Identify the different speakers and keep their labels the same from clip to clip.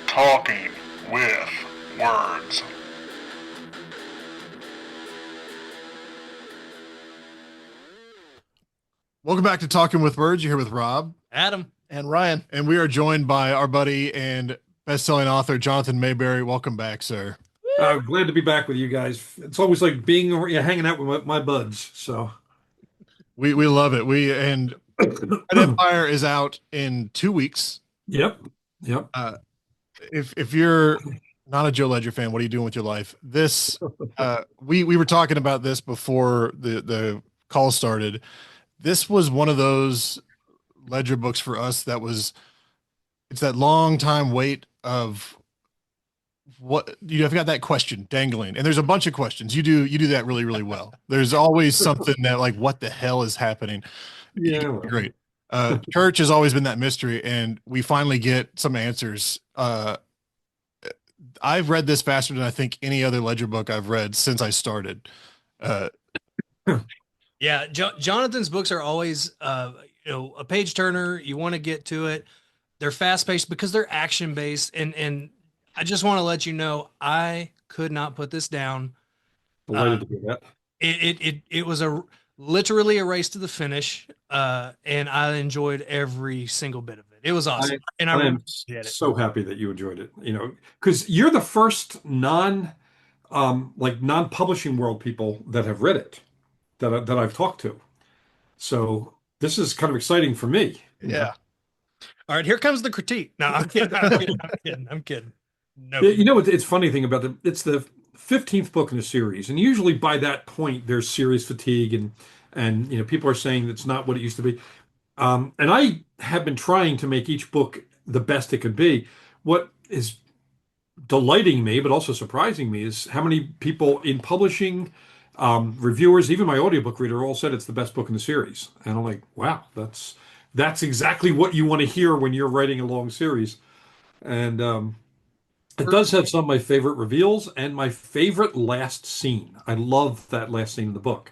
Speaker 1: Talking with Words.
Speaker 2: Welcome back to Talking with Words. You're here with Rob,
Speaker 3: Adam,
Speaker 4: and Ryan.
Speaker 2: and we are joined by our buddy and best-selling author, Jonathan Maberry. Welcome back, sir.
Speaker 5: Glad to be back with you guys. It's always like being hanging out with my buds. So
Speaker 2: We love it. Red Empire is out in 2 weeks.
Speaker 5: Yep.
Speaker 2: If you're not a Joe Ledger fan, what are you doing with your life? This we were talking about this before the call started. This was one of those Ledger books for us it's that long time wait of what you've got that question dangling, and there's a bunch of questions. You do that really, really well. There's always something that like, what the hell is happening?
Speaker 5: Yeah.
Speaker 2: Great. Church has always been that mystery, and we finally get some answers. I've read this faster than I think any other Ledger book I've read since I started.
Speaker 3: Yeah, Jonathan's books are always, a page turner. You want to get to it. They're fast paced because they're action based, and I just want to let you know I could not put this down.
Speaker 5: Delighted to do that.
Speaker 3: It was literally a race to the finish, and I enjoyed every single bit of it. It was awesome,
Speaker 5: I am so happy that you enjoyed it. Because you're the first non-publishing world people that have read it, that I've talked to. So this is kind of exciting for me.
Speaker 2: Yeah.
Speaker 3: All right, here comes the critique. No, I'm kidding. I'm kidding. No.
Speaker 5: It's funny thing about it's the 15th book in the series, and usually by that point there's series fatigue, and people are saying it's not what it used to be. And I have been trying to make each book the best it could be. What is delighting me, but also surprising me, is how many people in publishing, reviewers, even my audiobook reader, all said it's the best book in the series. And I'm like, wow, that's exactly what you want to hear when you're writing a long series. And it does have some of my favorite reveals and my favorite last scene. I love that last scene in the book,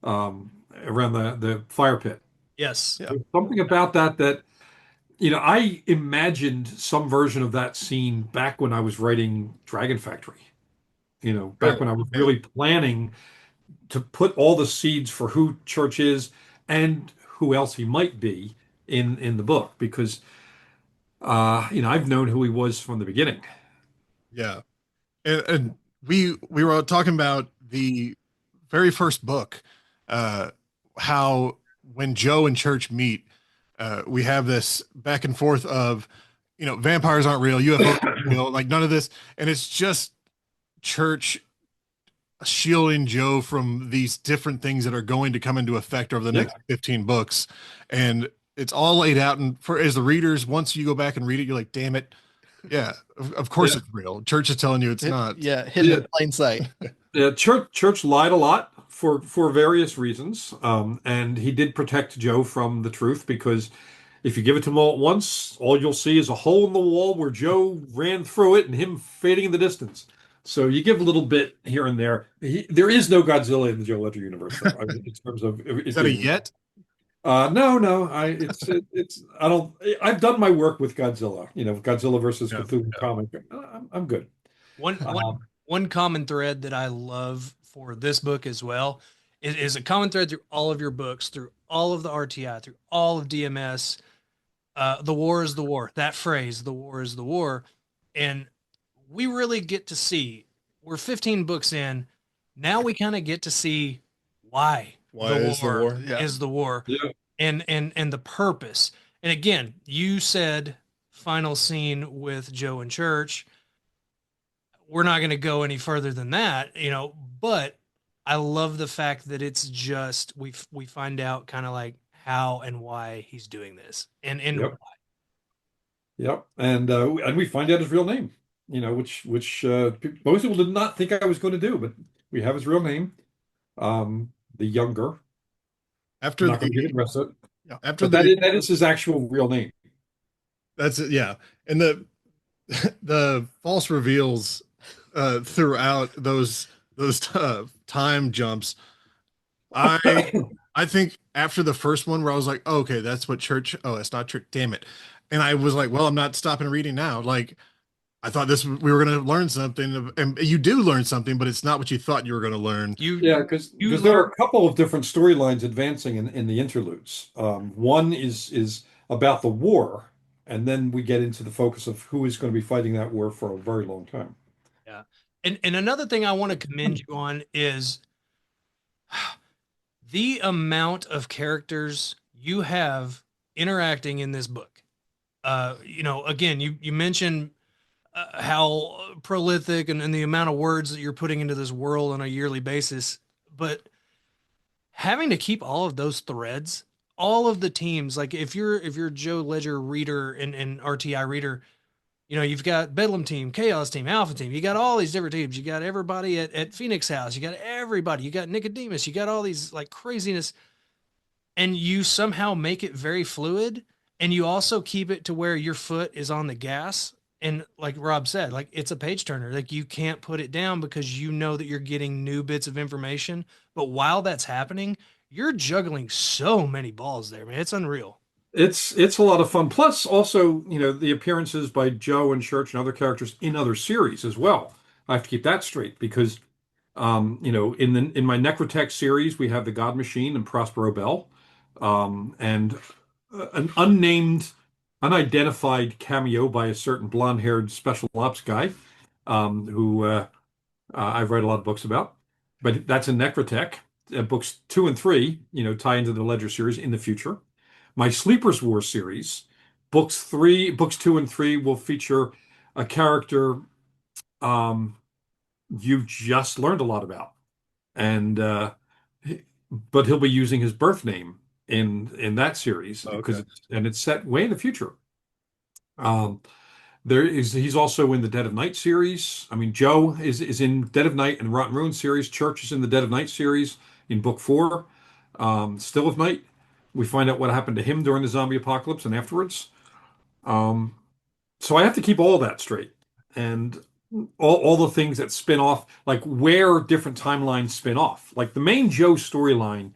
Speaker 5: around the fire pit.
Speaker 3: Yes.
Speaker 2: Yeah.
Speaker 5: There's something about that I imagined some version of that scene back when I was writing Dragon Factory. Back when I was really planning to put all the seeds for who Church is and who else he might be in the book, because I've known who he was from the beginning.
Speaker 2: Yeah. And we were talking about the very first book, how when Joe and Church meet, we have this back and forth of, vampires aren't real, UFOs aren't real, like none of this. And it's just Church shielding Joe from these different things that are going to come into effect over the next 15 books. And it's all laid out. And as the readers, once you go back and read it, you're like, damn it. Yeah, of course it's real. Church is telling you it's not.
Speaker 4: Yeah, hidden in plain sight.
Speaker 5: Yeah, Church lied a lot for various reasons, and he did protect Joe from the truth, because if you give it to him all at once, all you'll see is a hole in the wall where Joe ran through it and him fading in the distance. So you give a little bit here and there. There is no Godzilla in the Joe Ledger universe, though, in terms of
Speaker 2: Is that a yet?
Speaker 5: No. I've done my work with Godzilla. Godzilla versus Cthulhu comic. I'm good.
Speaker 3: One common thread that I love for this book as well is a common thread through all of your books, through all of the RTI, through all of DMS. The war is the war. That phrase, the war is the war, and we really get to see. We're 15 books in. Now we kind of get to see why
Speaker 4: is the war? Yeah.
Speaker 3: Is the war,
Speaker 5: Yeah.
Speaker 3: and the purpose. And again, you said final scene with Joe and Church. We're not going to go any further than that, but I love the fact that it's just, we find out kind of like how and why he's doing this, and
Speaker 5: Yep.
Speaker 3: why.
Speaker 5: Yep, and we find out his real name. Which most people did not think I was going to do, but we have his real name. The Younger.
Speaker 2: After
Speaker 5: I'm not going to give it the rest of it.
Speaker 2: Yeah, after
Speaker 5: But that is his actual real name.
Speaker 2: That's it. Yeah, and the false reveals throughout those time jumps. I think after the first one where I was like, oh, okay, that's what Church. Oh, it's not Church. Damn it. And I was like, well, I'm not stopping reading now. Like, I thought this we were going to learn something, and you do learn something, but it's not what you thought you were going to learn.
Speaker 5: Yeah, because
Speaker 3: you
Speaker 5: there are
Speaker 3: learn
Speaker 5: a couple of different storylines advancing in the interludes. One is about the war, and then we get into the focus of who is going to be fighting that war for a very long time.
Speaker 3: yeah. And another thing I want to commend you on is the amount of characters you have interacting in this book. Again, you mentioned how prolific and the amount of words that you're putting into this world on a yearly basis, but having to keep all of those threads, all of the teams, like if you're Joe Ledger reader and RTI reader, you've got Bedlam team, Chaos team, Alpha team. You got all these different teams. You got everybody at Phoenix House. You got everybody. You got Nicodemus. You got all these like craziness, and you somehow make it very fluid. And you also keep it to where your foot is on the gas. And like Rob said, like it's a page turner. Like you can't put it down because you know that you're getting new bits of information. But while that's happening, you're juggling so many balls there, man. It's unreal.
Speaker 5: It's a lot of fun. Plus, also, the appearances by Joe and Church and other characters in other series as well. I have to keep that straight because, in my Necrotech series, we have the God Machine and Prospero Bell, and an unnamed, unidentified cameo by a certain blonde-haired special ops guy, who I've read a lot of books about. But that's in Necrotech. Books 2 and 3, tie into the Ledger series in the future. My Sleepers War series, books 2 and 3 will feature a character you've just learned a lot about, and but he'll be using his birth name in that series because it's set way in the future. He's also in the Dead of Night series. I mean, Joe is in Dead of Night and Rotten Ruin series. Church is in the Dead of Night series in book 4. Still of Night. We find out what happened to him during the zombie apocalypse and afterwards. So I have to keep all that straight. And all the things that spin off, like where different timelines spin off. Like the main Joe storyline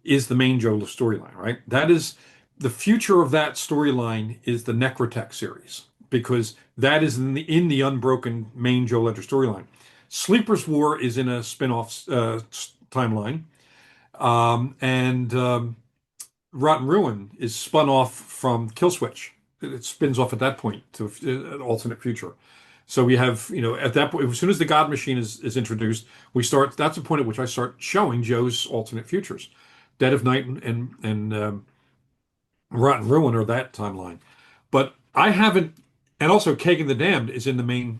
Speaker 5: is the main Joe storyline, right? That is the future of that storyline is the Necrotech series because that is in the unbroken main Joe Ledger storyline. Sleepers War is in a spin-off timeline. And Rotten Ruin is spun off from Killswitch. It spins off at that point to an alternate future. So we have, at that point, as soon as the God Machine is introduced, that's the point at which I start showing Joe's alternate futures. Dead of Night and Rotten Ruin are that timeline. But I haven't, and also Kagan the Damned is in the main.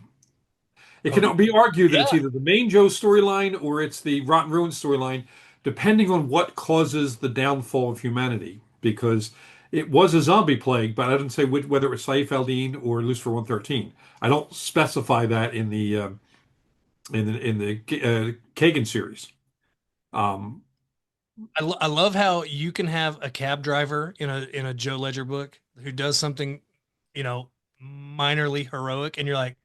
Speaker 5: It can be argued that it's either the main Joe storyline or it's the Rotten Ruin storyline, depending on what causes the downfall of humanity. Because it was a zombie plague, but I didn't say whether it was Saif al-Din or Lucifer 113. I don't specify that in the Kagan series.
Speaker 3: I love how you can have a cab driver in a Joe Ledger book who does something, minorly heroic, and you're like,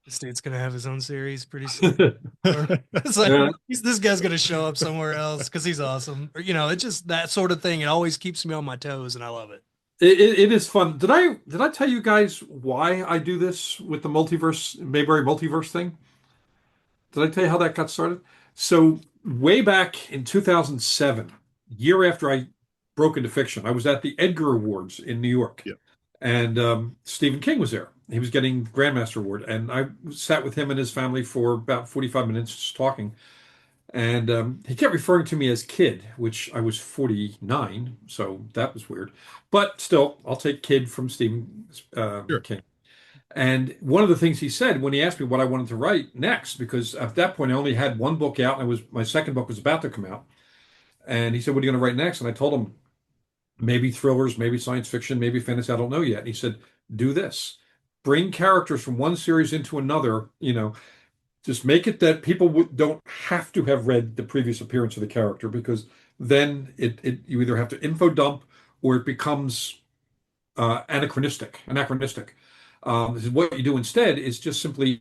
Speaker 3: this dude's gonna have his own series pretty soon. It's like this guy's gonna show up somewhere else because he's awesome. Or it's just that sort of thing. It always keeps me on my toes, and I love it.
Speaker 5: It is fun. Did I tell you guys why I do this with the Maberry multiverse thing? Did I tell you how that got started? So way back in 2007, year after I broke into fiction, I was at the Edgar Awards in New York.
Speaker 2: Yeah.
Speaker 5: And Stephen King was there. He was getting Grandmaster Award. And I sat with him and his family for about 45 minutes just talking. And he kept referring to me as kid, which I was 49, so that was weird. But still, I'll take kid from Stephen King. And one of the things he said when he asked me what I wanted to write next, because at that point I only had one book out, and my second book was about to come out. And he said, "What are you going to write next?" And I told him, maybe thrillers, maybe science fiction, maybe fantasy. I don't know yet. And he said, "Do this: bring characters from one series into another. Just make it that people don't have to have read the previous appearance of the character, because then you either have to info dump or it becomes anachronistic. What you do instead is just simply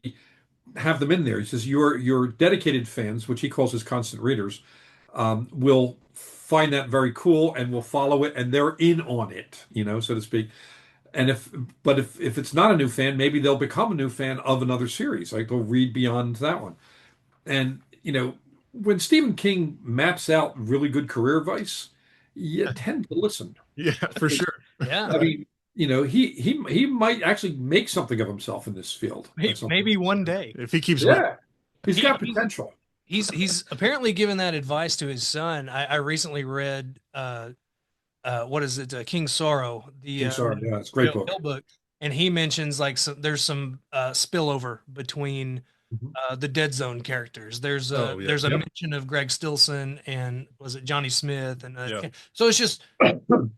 Speaker 5: have them in there." He says your dedicated fans, which he calls his constant readers, will find that very cool and will follow it, and they're in on it, so to speak. And if it's not a new fan, maybe they'll become a new fan of another series. Like they'll read beyond that one. And when Stephen King maps out really good career advice, you tend to listen.
Speaker 2: Yeah, for sure.
Speaker 3: Yeah.
Speaker 5: I mean, he might actually make something of himself in this field.
Speaker 3: Maybe one day.
Speaker 2: If he keeps
Speaker 5: Yeah. He's got potential.
Speaker 3: He's apparently given that advice to his son. I recently read what is it? King Sorrow,
Speaker 5: King Sorrow, yeah, it's a great book.
Speaker 3: And he mentions like there's some spillover between the Dead Zone characters. There's a mention of Greg Stilson and was it Johnny Smith and so it's just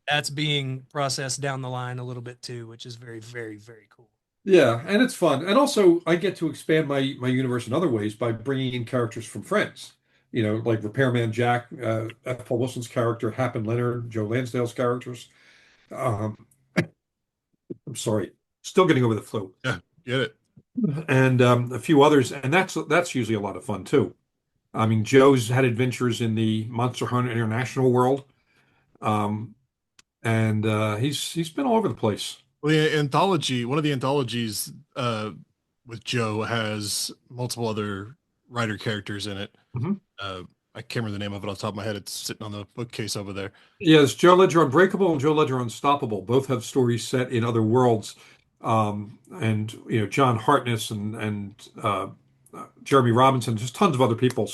Speaker 3: that's being processed down the line a little bit too, which is very, very, very cool.
Speaker 5: Yeah, and it's fun. And also I get to expand my universe in other ways by bringing in characters from Friends. Like Repairman Jack, F. Paul Wilson's character, Happen Leonard, Joe Lansdale's characters. I'm sorry, still getting over the flu.
Speaker 2: Yeah, get it.
Speaker 5: And a few others, and that's usually a lot of fun too. I mean, Joe's had adventures in the Monster Hunter International world, and he's been all over the place.
Speaker 2: Well, the anthology, one of the anthologies with Joe has multiple other writer characters in it. I can't remember the name of it off the top of my head. It's sitting on the bookcase over there.
Speaker 5: Yes, Joe Ledger Unbreakable and Joe Ledger Unstoppable both have stories set in other worlds. And John Hartness and Jeremy Robinson, just tons of other people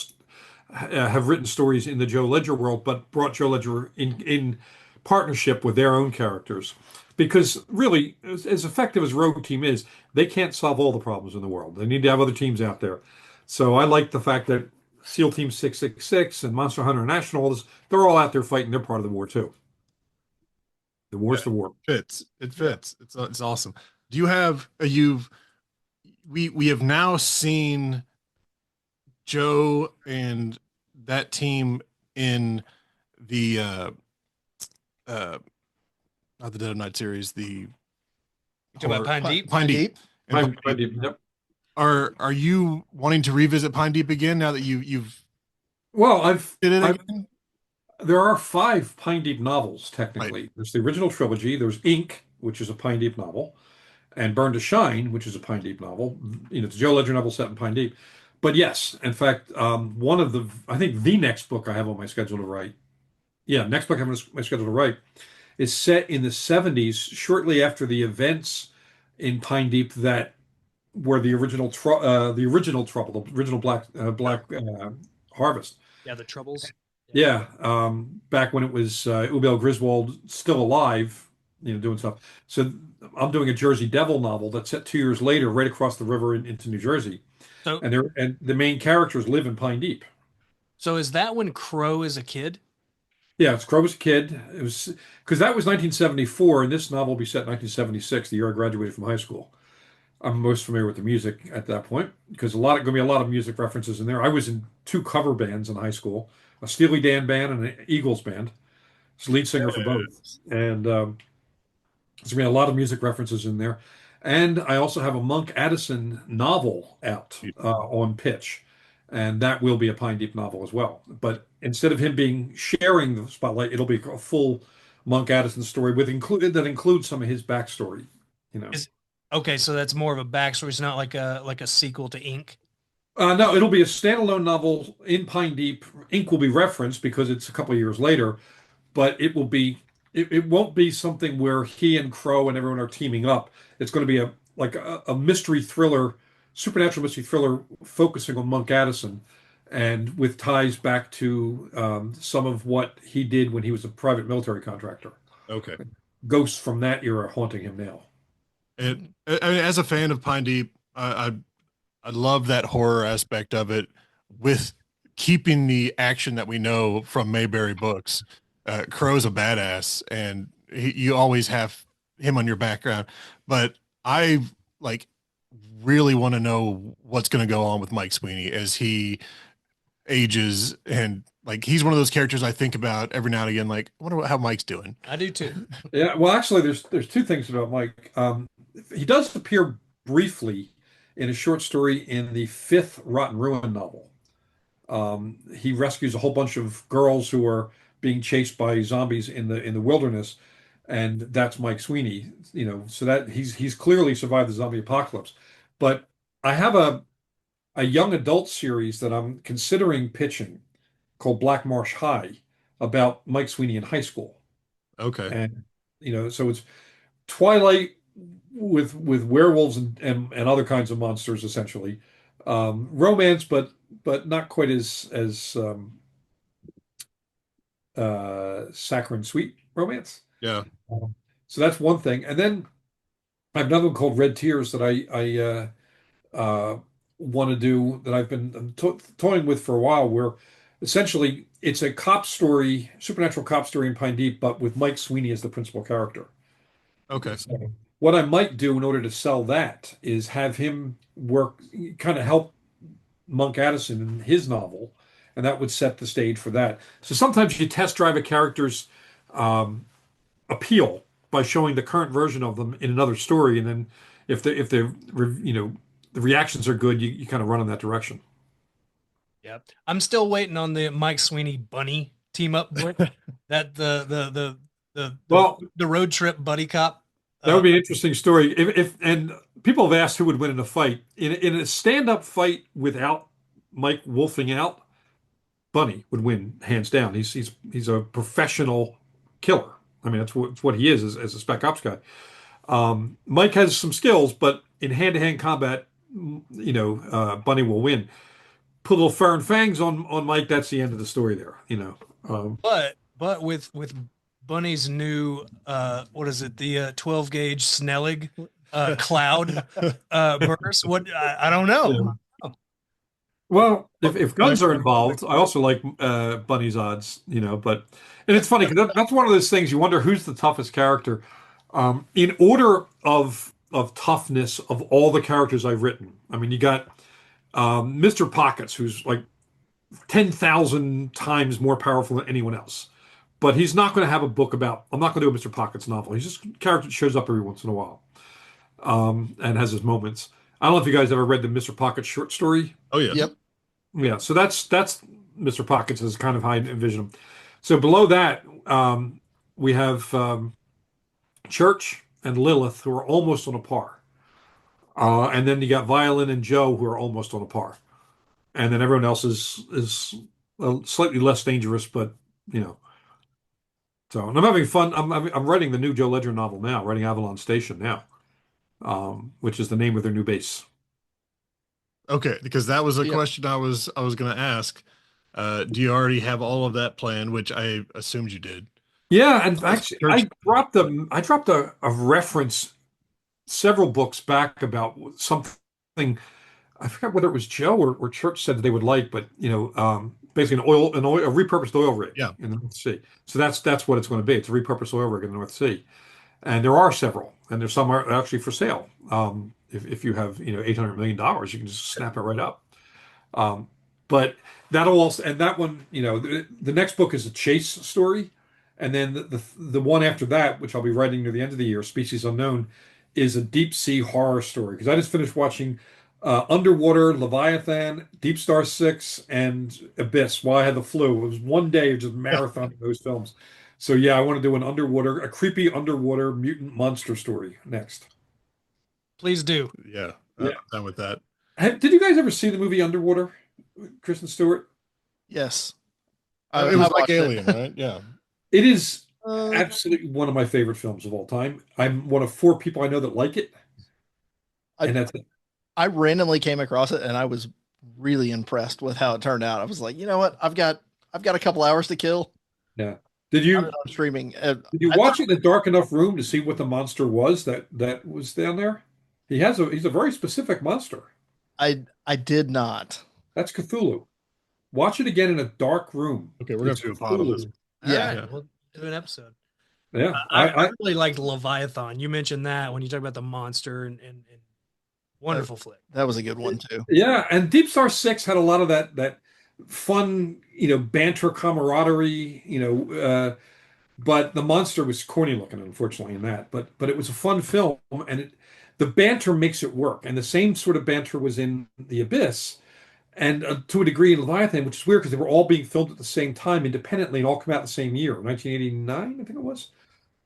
Speaker 5: have written stories in the Joe Ledger world, but brought Joe Ledger in partnership with their own characters. Because really, as effective as Rogue Team is, they can't solve all the problems in the world. They need to have other teams out there. So I like the fact that SEAL Team 666 and Monster Hunter International, they're all out there fighting their part of the war too. The war's the war.
Speaker 2: It fits. It's awesome. Do you have we have now seen Joe and that team in the not the Dead of Night series, the
Speaker 3: about Pine Deep?
Speaker 2: Pine Deep.
Speaker 5: Pine Deep, yep.
Speaker 2: Are you wanting to revisit Pine Deep again now that you've
Speaker 5: did it
Speaker 2: again?
Speaker 5: There are 5 Pine Deep novels, technically.
Speaker 2: Right.
Speaker 5: There's the original trilogy. There's Ink, which is a Pine Deep novel, and Burn to Shine, which is a Pine Deep novel. It's a Joe Ledger novel set in Pine Deep. But yes, in fact, I think the next book I have on my schedule to write, next book I have on my schedule to write, is set in the 70s, shortly after the events in Pine Deep that were the original trouble, the original Black Harvest.
Speaker 3: Yeah, the Troubles.
Speaker 5: Yeah, back when it was Ubel Griswold still alive, doing stuff. So I'm doing a Jersey Devil novel that's set 2 years later, right across the river into New Jersey.
Speaker 3: So,
Speaker 5: and the main characters live in Pine Deep.
Speaker 3: So is that when Crow is a kid?
Speaker 5: Yeah, it's Crow was a kid. It was because that was 1974, and this novel will be set in 1976, the year I graduated from high school. I'm most familiar with the music at that point because going to be a lot of music references in there. I was in 2 cover bands in high school, a Steely Dan band and an Eagles band. I was lead singer for both, and there's going to be a lot of music references in there. And I also have a Monk Addison novel out on pitch, and that will be a Pine Deep novel as well. But instead of him sharing the spotlight, it'll be a full Monk Addison story that includes some of his backstory.
Speaker 3: Okay, so that's more of a backstory. It's not like a sequel to Ink.
Speaker 5: No, it'll be a standalone novel in Pine Deep. Ink will be referenced because it's a couple of years later, but it won't be something where he and Crow and everyone are teaming up. It's going to be a mystery thriller, supernatural mystery thriller focusing on Monk Addison and with ties back to some of what he did when he was a private military contractor.
Speaker 2: Okay.
Speaker 5: Ghosts from that era haunting him now.
Speaker 2: I mean, as a fan of Pine Deep, I love that horror aspect of it with keeping the action that we know from Maberry books. Crow's a badass, and you always have him on your background. But I really want to know what's going to go on with Mike Sweeney as he ages, and he's one of those characters I think about every now and again. I wonder how Mike's doing.
Speaker 3: I do too.
Speaker 5: Yeah, well, actually, there's 2 things about Mike. He does appear briefly in a short story in the 5th Rotten Ruin novel. He rescues a whole bunch of girls who are being chased by zombies in the wilderness, and that's Mike Sweeney. So that he's clearly survived the zombie apocalypse. But I have a young adult series that I'm considering pitching called Black Marsh High about Mike Sweeney in high school.
Speaker 2: Okay.
Speaker 5: And so it's Twilight with werewolves and other kinds of monsters essentially. Romance, but not quite as saccharine sweet romance.
Speaker 2: Yeah.
Speaker 5: So that's one thing. And then I have another one called Red Tears that I want to do that I've been toying with for a while, where essentially it's a cop story, supernatural cop story in Pine Deep, but with Mike Sweeney as the principal character.
Speaker 2: Okay.
Speaker 5: So what I might do in order to sell that is have him work, kind of help Monk Addison in his novel, and that would set the stage for that. So sometimes you test drive a character's um, appeal by showing the current version of them in another story, and then if the reactions are good, you kind of run in that direction.
Speaker 3: Yeah, I'm still waiting on the Mike Sweeney Bunny team up book. That the road trip buddy cop.
Speaker 5: That would be an interesting story. If and people have asked who would win in a fight in a stand-up fight without Mike wolfing out. Bunny would win hands down. He's a professional killer. I mean, that's what he is as a spec ops guy. Mike has some skills, but in hand-to-hand combat, Bunny will win. Put little fur and fangs on Mike. That's the end of the story there.
Speaker 3: But with Bunny's new what is it, the 12 gauge Snellig cloud burst? What I don't know.
Speaker 5: Yeah. Well, if guns are involved, I also like Bunny's odds, but it's funny because that's one of those things you wonder who's the toughest character. In order of toughness of all the characters I've written, I mean, you got Mr. Pockets, who's like 10,000 times more powerful than anyone else. But he's not going to have a book about, I'm not going to do a Mr. Pockets novel. He's just a character that shows up every once in a while and has his moments. I don't know if you guys ever read the Mr. Pockets short story.
Speaker 2: Oh, yeah.
Speaker 4: Yep.
Speaker 5: Yeah, so that's Mr. Pockets is kind of how I envision him. So below that, we have Church and Lilith, who are almost on a par. And then you got Violin and Joe, who are almost on a par. And then everyone else is slightly less dangerous, but So, and I'm having fun. I'm writing the new Joe Ledger novel now, writing Avalon Station now, which is the name of their new base.
Speaker 2: Okay, because that was a question I was going to ask. Do you already have all of that planned, which I assumed you did?
Speaker 5: Yeah, and actually, I dropped a reference several books back about something. I forgot whether it was Joe or Church said that they would like, but basically a repurposed oil rig in the North Sea. So that's what it's going to be. It's a repurposed oil rig in the North Sea, and there are several, and there's some are actually for sale. If you have $800 million, you can just snap it right up. But that'll also, and that one, the next book is a chase story, and then the one after that, which I'll be writing near the end of the year, Species Unknown, is a deep sea horror story. Because I just finished watching Underwater, Leviathan, Deep Star 6, and Abyss while I had the flu. It was one day of just marathoning those films. So yeah, I want to do a creepy underwater mutant monster story next.
Speaker 3: Please do.
Speaker 2: Yeah, done with that.
Speaker 5: Did you guys ever see the movie Underwater, Kristen Stewart?
Speaker 4: Yes.
Speaker 2: It was like Alien, right? Yeah.
Speaker 5: It is absolutely one of my favorite films of all time. I'm one of 4 people I know that like it. And that's it.
Speaker 4: I randomly came across it and I was really impressed with how it turned out. I was like, you know what? I've got a couple hours to kill.
Speaker 5: Yeah. Did you
Speaker 4: on streaming?
Speaker 5: Did you watch it in a dark enough room to see what the monster was that was down there? He's a very specific monster.
Speaker 4: I did not.
Speaker 5: That's Cthulhu. Watch it again in a dark room.
Speaker 2: Okay, we're going to do a pod on this.
Speaker 3: Yeah, right, we'll do an episode.
Speaker 5: Yeah,
Speaker 3: I really liked Leviathan. You mentioned that when you talk about the monster and wonderful flick.
Speaker 4: That was a good one too.
Speaker 5: Yeah, and Deep Star 6 had a lot of that fun, banter camaraderie, but the monster was corny looking, unfortunately, in that. But it was a fun film, and the banter makes it work. And the same sort of banter was in The Abyss, and to a degree in Leviathan, which is weird because they were all being filmed at the same time independently and all come out the same year, 1989, I think it was.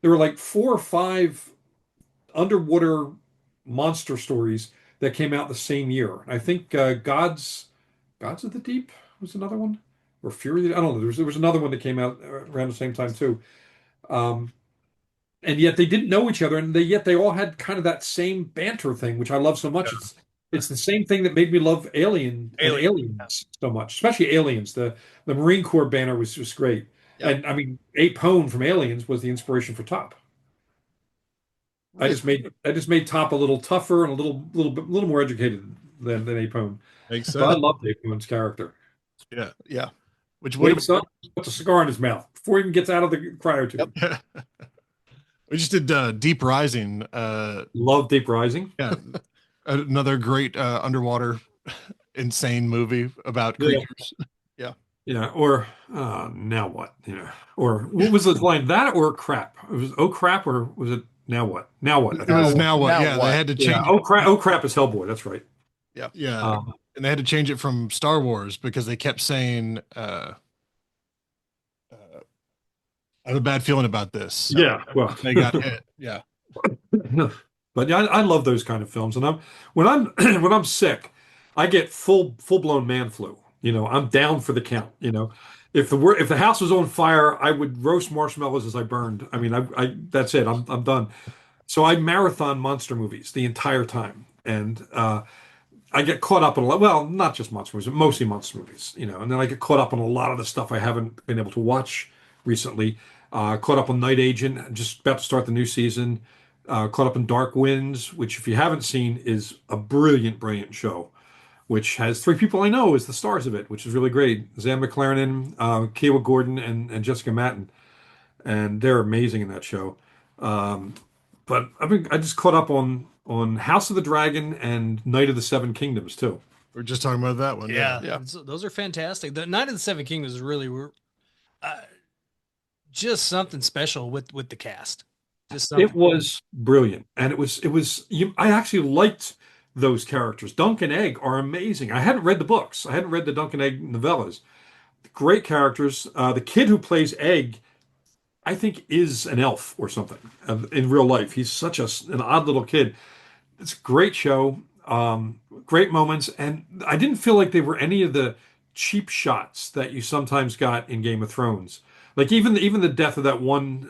Speaker 5: there were like 4 or 5 underwater monster stories that came out the same year. I think Gods of the Deep was another one, or Fury. I don't know. There was another one that came out around the same time too. Um, and yet they didn't know each other, and yet they all had kind of that same banter thing, which I love so much. It's the same thing that made me love Aliens so much, especially Aliens. The Marine Corps banner was just great.
Speaker 4: Yep.
Speaker 5: And I mean, Ape Hone from Aliens was the inspiration for Top. I just made Top a little tougher and a little more educated than Ape Hone.
Speaker 2: Makes
Speaker 5: But I
Speaker 2: sense.
Speaker 5: loved Ape Hone's character.
Speaker 2: Yeah.
Speaker 4: Yeah.
Speaker 2: Which would
Speaker 5: Wakes up, puts a cigar in his mouth before he even gets out of the cryotube.
Speaker 4: Yep.
Speaker 2: we just did Deep Rising.
Speaker 5: Love Deep Rising.
Speaker 2: Yeah. Another great underwater insane movie about
Speaker 5: Yeah.
Speaker 2: creatures.
Speaker 5: Yeah, or now what? Or what was the line? That or crap? It was oh crap, or was it now what? Now what? I
Speaker 2: It
Speaker 5: think
Speaker 2: was
Speaker 5: it
Speaker 2: now what?
Speaker 4: Now
Speaker 2: Yeah,
Speaker 4: what?
Speaker 2: they had to change.
Speaker 5: yeah. Oh crap is Hellboy. That's right.
Speaker 2: Yeah, and they had to change it from Star Wars because they kept saying, "I have a bad feeling about this." So
Speaker 5: Yeah, well,
Speaker 2: they got hit. Yeah,
Speaker 5: but yeah, I love those kind of films, and when I'm when I'm sick, I get full blown man flu. I'm down for the count. If the house was on fire, I would roast marshmallows as I burned. I mean, I that's it. I'm done. So I marathon monster movies the entire time, and I get caught up in a lot. Well, not just monster movies, but mostly monster movies. And then I get caught up on a lot of the stuff I haven't been able to watch recently. Caught up on Night Agent, just about to start the new season. Caught up in Dark Winds, which, if you haven't seen, is a brilliant show, which has 3 people I know as the stars of it, which is really great. Zan McLaren, Kiwa Gordon, and Jessica Matten, and they're amazing in that show. But I just caught up on House of the Dragon and Night of the Seven Kingdoms too.
Speaker 2: we're just talking about that one.
Speaker 3: Yeah,
Speaker 4: Yeah.
Speaker 3: those are fantastic. The Night of the Seven Kingdoms really were just something special with the cast. Just something.
Speaker 5: It was brilliant, and I actually liked those characters. Dunk and Egg are amazing. I hadn't read the books. I hadn't read the Dunk and Egg novellas. Great characters. The kid who plays Egg, I think, is an elf or something in real life. He's such an odd little kid. It's a great show. Great moments, and I didn't feel like they were any of the cheap shots that you sometimes got in Game of Thrones. Like even the death of that one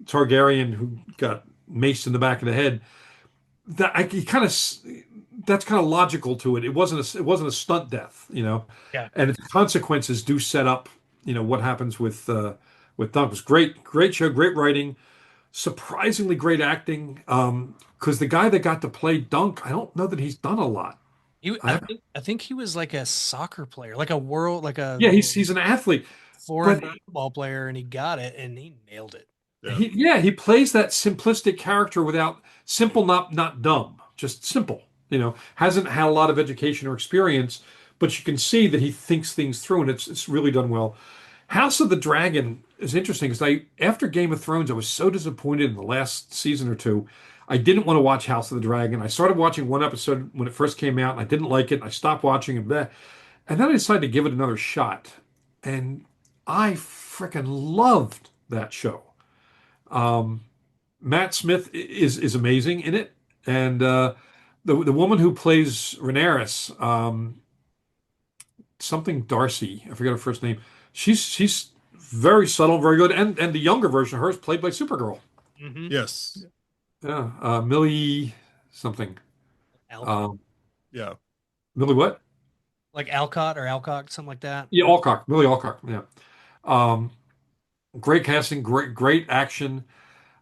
Speaker 5: Targaryen who got maced in the back of the head. That's kind of logical to it. It wasn't a stunt death,
Speaker 3: Yeah.
Speaker 5: And its consequences do set up, what happens with Dunk. It was great show, great writing, surprisingly great acting. Because the guy that got to play Dunk, I don't know that he's done a lot.
Speaker 3: I think he was like a soccer player, like a
Speaker 5: Yeah, he's an athlete.
Speaker 3: foreign
Speaker 5: but-
Speaker 3: football player, and he got it, and he nailed it.
Speaker 5: He plays that simplistic character without simple, not dumb, just simple. Hasn't had a lot of education or experience, but you can see that he thinks things through, and it's really done well. House of the Dragon is interesting because after Game of Thrones, I was so disappointed in the last season or two. I didn't want to watch House of the Dragon. I started watching one episode when it first came out, and I didn't like it. And I stopped watching it, and then I decided to give it another shot, and I freaking loved that show. Matt Smith is amazing in it, and the woman who plays Rhaenyra, something Darcy, I forget her first name. She's very subtle, very good, and the younger version of her is played by Supergirl.
Speaker 3: Mm-hmm.
Speaker 2: Yes.
Speaker 5: Yeah, Millie something.
Speaker 2: Yeah.
Speaker 5: Millie what?
Speaker 3: Like Alcott or Alcock, something like that.
Speaker 5: Yeah, Alcock. Millie Alcock. Yeah. Great casting, great action.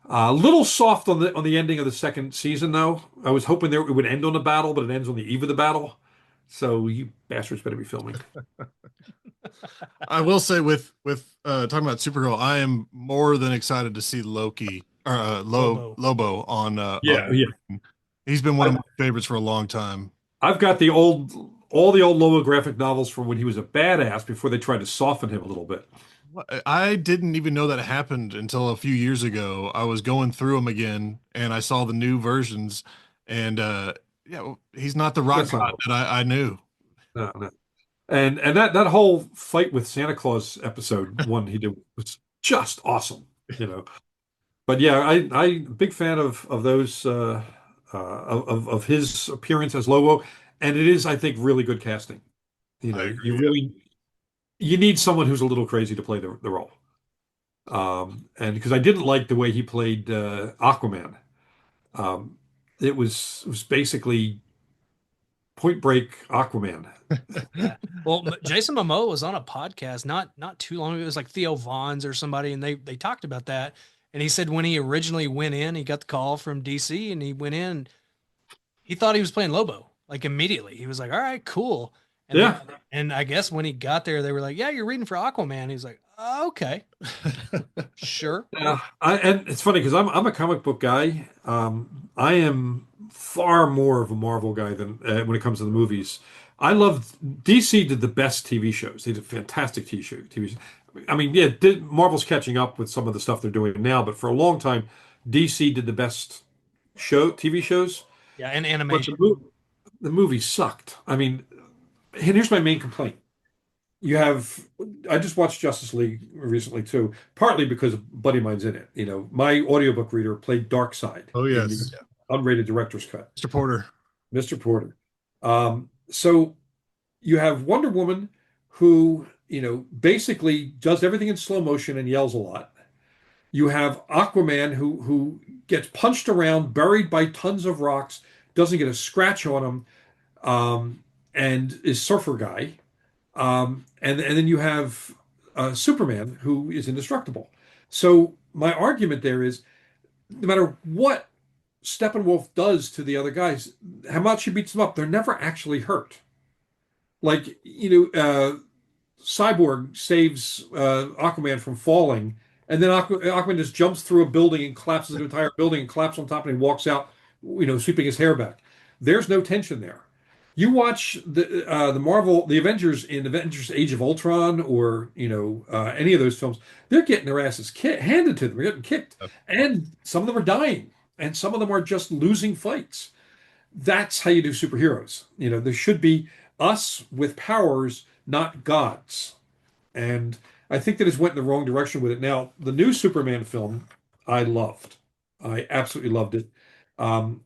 Speaker 5: A little soft on the ending of the second season, though. I was hoping it would end on a battle, but it ends on the eve of the battle. So you bastards better be filming.
Speaker 2: I will say with talking about Supergirl, I am more than excited to see Loki or Lobo on.
Speaker 5: Yeah.
Speaker 2: He's been one of my favorites for a long time.
Speaker 5: I've got all the old Lobo graphic novels from when he was a badass before they tried to soften him a little bit.
Speaker 2: I didn't even know that happened until a few years ago. I was going through them again, and I saw the new versions, and he's not the rock god that I knew.
Speaker 5: No. And that whole fight with Santa Claus episode one he did was just awesome. But yeah, I big fan of those of his appearance as Lobo, and it is, I think, really good casting. You
Speaker 2: I
Speaker 5: know,
Speaker 2: agree. Yeah.
Speaker 5: you need someone who's a little crazy to play the role. And because I didn't like the way he played Aquaman. Um, it was basically Point Break Aquaman.
Speaker 3: Yeah. Well, Jason Momoa was on a podcast not too long ago. It was like Theo Vaughn's or somebody, and they talked about that. And he said when he originally went in, he got the call from DC, and he went in. He thought he was playing Lobo like immediately. He was like, "All right, cool." And
Speaker 5: Yeah.
Speaker 3: and I guess when he got there, they were like, "Yeah, you're reading for Aquaman." He's like, oh, "Okay, sure."
Speaker 5: Yeah, and it's funny because I'm a comic book guy. I am far more of a Marvel guy than when it comes to the movies. I love DC did the best TV shows. They did fantastic TV shows. I mean, yeah, Marvel's catching up with some of the stuff they're doing now, but for a long time, DC did the best TV shows.
Speaker 3: Yeah, and
Speaker 5: But
Speaker 3: animation.
Speaker 5: the movie sucked. I mean, and here's my main complaint. You have I just watched Justice League recently too, partly because a buddy of mine's in it. You know, my audiobook reader played Darkseid
Speaker 2: Oh
Speaker 5: in the
Speaker 2: yes,
Speaker 5: unrated director's cut,
Speaker 2: Mr. Porter.
Speaker 5: Mr. Porter. So you have Wonder Woman who, basically does everything in slow motion and yells a lot. You have Aquaman who gets punched around, buried by tons of rocks, doesn't get a scratch on him, and is surfer guy. And then you have Superman, who is indestructible. So my argument there is, no matter what Steppenwolf does to the other guys, how much he beats them up, they're never actually hurt. Like, Cyborg saves Aquaman from falling, and then Aquaman just jumps through a building and collapses an entire building and collapses on top and he walks out, sweeping his hair back. There's no tension there. You watch the Avengers in Avengers Age of Ultron or any of those films, they're getting their asses handed to them. They're getting kicked, and some of them are dying, and some of them are just losing fights. That's how you do superheroes. There should be us with powers, not gods. And I think that has went in the wrong direction with it. Now, the new Superman film, I loved. I absolutely loved it. I'm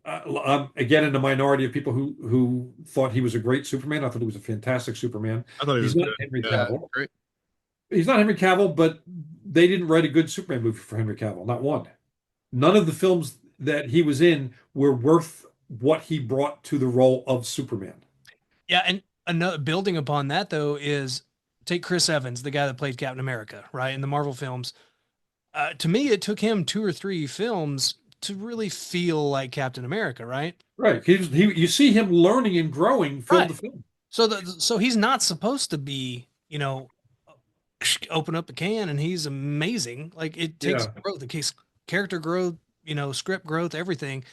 Speaker 5: again in the minority of people who thought he was a great Superman. I thought he was a fantastic Superman.
Speaker 2: I thought he was
Speaker 5: He's not
Speaker 2: good.
Speaker 5: Henry
Speaker 2: Yeah,
Speaker 5: Cavill.
Speaker 2: great.
Speaker 5: He's not Henry Cavill, but they didn't write a good Superman movie for Henry Cavill. Not one. None of the films that he was in were worth what he brought to the role of Superman.
Speaker 3: Yeah, and another building upon that though is take Chris Evans, the guy that played Captain America, right, in the Marvel films. To me, it took him 2 or 3 films to really feel like Captain America, right?
Speaker 5: Right. You see him learning and growing film
Speaker 3: Right.
Speaker 5: to film.
Speaker 3: So he's not supposed to be, open up the can and he's amazing. Like it takes
Speaker 5: Yeah.
Speaker 3: growth, it takes character growth, script growth, everything.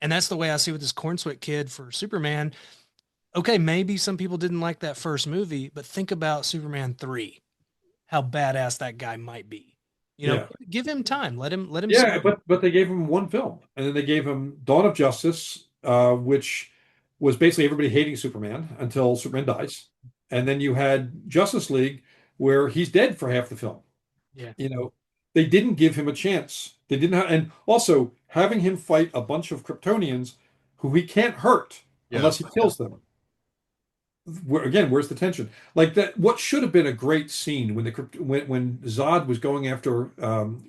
Speaker 3: And that's the way I see with this Cornswit kid for Superman. Okay, maybe some people didn't like that first movie, but think about Superman 3, how badass that guy might be.
Speaker 5: Yeah.
Speaker 3: Give him time. Let him
Speaker 5: Yeah,
Speaker 3: see.
Speaker 5: but they gave him one film, and then they gave him Dawn of Justice, which was basically everybody hating Superman until Superman dies, and then you had Justice League, where he's dead for half the film.
Speaker 3: Yeah.
Speaker 5: They didn't give him a chance. They didn't have, and also having him fight a bunch of Kryptonians who he can't hurt unless he kills them. Where's the tension? Like that, what should have been a great scene when Zod was going after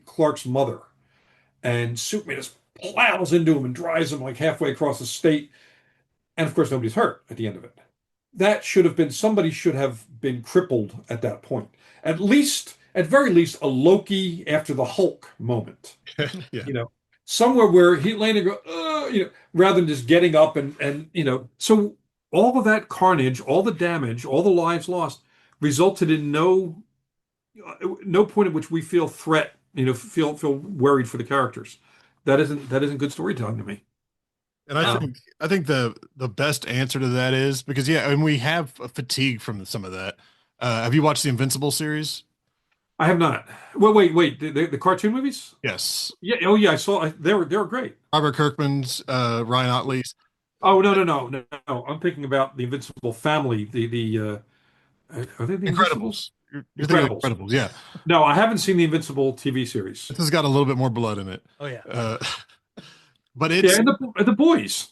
Speaker 5: Clark's mother, and Superman just plows into him and drives him like halfway across the state, and of course nobody's hurt at the end of it. That should have been somebody should have been crippled at that point. At very least, a Loki after the Hulk moment.
Speaker 2: Yeah.
Speaker 5: Somewhere where he landed, rather than just getting up and. So all of that carnage, all the damage, all the lives lost, resulted in no point at which we feel threat, feel worried for the characters. That isn't good storytelling to me.
Speaker 2: And I think the best answer to that is because and we have a fatigue from some of that. Have you watched the Invincible series?
Speaker 5: I have not. Well, wait. The cartoon movies?
Speaker 2: Yes.
Speaker 5: Yeah. Oh, yeah. I saw. They were great.
Speaker 2: Robert Kirkman's, Ryan Otley's.
Speaker 5: Oh no. I'm thinking about the Invincible family. Are they the
Speaker 2: Incredibles. you're thinking of
Speaker 5: Incredibles.
Speaker 2: Incredibles, yeah.
Speaker 5: No, I haven't seen the Invincible TV series.
Speaker 2: This has got a little bit more blood in it.
Speaker 3: Oh yeah.
Speaker 2: But it's
Speaker 5: and the boys,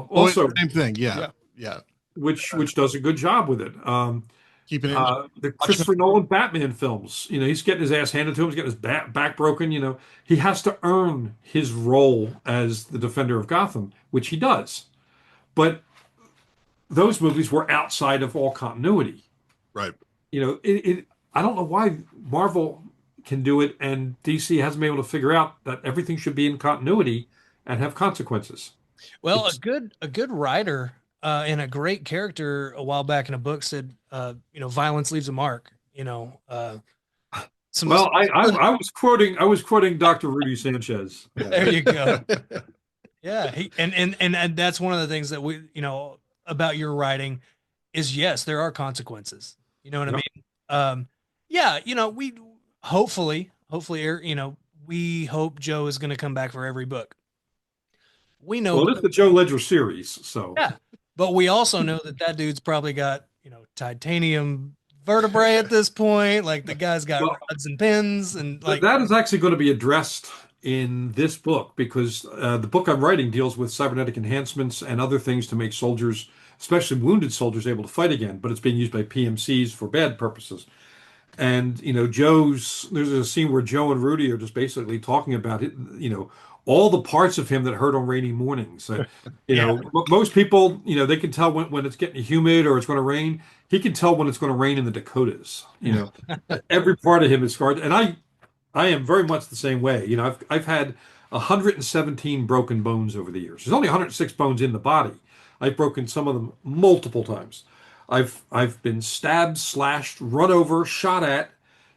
Speaker 5: also
Speaker 2: same thing. Yeah.
Speaker 5: which does a good job with it.
Speaker 2: Keeping it.
Speaker 5: The Christopher Nolan Batman films, he's getting his ass handed to him. He's getting his back broken. He has to earn his role as the defender of Gotham, which he does. But those movies were outside of all continuity.
Speaker 2: Right.
Speaker 5: I don't know why Marvel can do it and DC hasn't been able to figure out that everything should be in continuity and have consequences.
Speaker 3: Well, a good writer and a great character a while back in a book said, violence leaves a mark.
Speaker 5: I was quoting Dr. Rudy Sanchez.
Speaker 3: There you go. Yeah, and that's one of the things that we, about your writing is, yes, there are consequences. You know what I mean? We hopefully, we hope Joe is going to come back for every book. We know.
Speaker 5: Well, it's the Joe Ledger series, so
Speaker 3: yeah, but we also know that dude's probably got titanium vertebrae at this point. Like the guy's got rods and pins, and like
Speaker 5: that is actually going to be addressed in this book because the book I'm writing deals with cybernetic enhancements and other things to make soldiers, especially wounded soldiers, able to fight again. But it's being used by PMCs for bad purposes. And there's a scene where Joe and Rudy are just basically talking about it. All the parts of him that hurt on rainy mornings. Most people, they can tell when it's getting humid or it's going to rain. He can tell when it's going to rain in the Dakotas. Every part of him is scarred. And I am very much the same way. I've had 117 broken bones over the years. There's only 106 bones in the body. I've broken some of them multiple times. I've been stabbed, slashed, run over, shot at,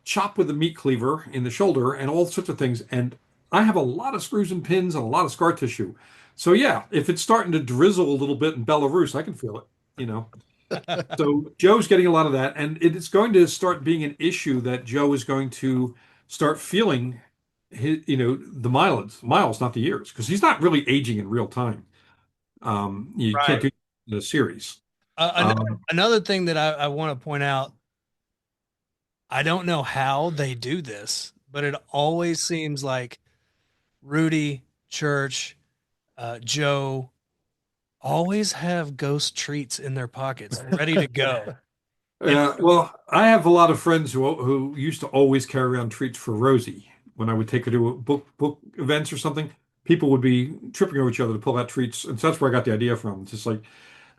Speaker 5: chopped with a meat cleaver in the shoulder, and all sorts of things. And I have a lot of screws and pins and a lot of scar tissue. So yeah, if it's starting to drizzle a little bit in Belarus, I can feel it. So Joe's getting a lot of that, and it's going to start being an issue that Joe is going to start feeling the miles, not the years, because he's not really aging in real time. You can't do it in a series.
Speaker 3: Another thing that I want to point out, I don't know how they do this, but it always seems like Rudy, Church, Joe always have ghost treats in their pockets ready to go.
Speaker 5: Yeah, well, I have a lot of friends who used to always carry around treats for Rosie. When I would take her to a book events or something, people would be tripping over each other to pull out treats. And so that's where I got the idea from. It's just like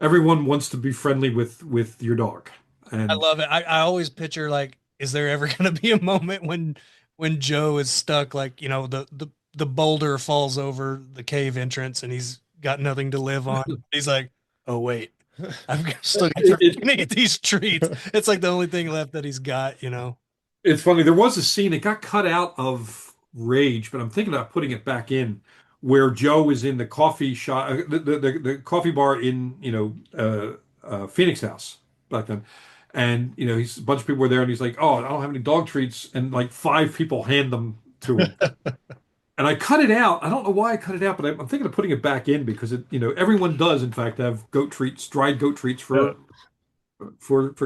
Speaker 5: everyone wants to be friendly with your dog. And
Speaker 3: I love it. I always picture, like, is there ever going to be a moment when Joe is stuck, like, the boulder falls over the cave entrance and he's got nothing to live on. He's like, oh wait, I'm still gonna eat these treats. It's like the only thing left that he's got,
Speaker 5: It's funny. There was a scene, it got cut out of Rage, but I'm thinking about putting it back in, where Joe is in the coffee shop, the coffee bar in, Phoenix House back then. And, he's a bunch of people were there and he's like, oh, I don't have any dog treats. And like 5 people hand them to him. And I cut it out. I don't know why I cut it out, but I'm thinking of putting it back in because everyone does in fact have goat treats, dried goat treats for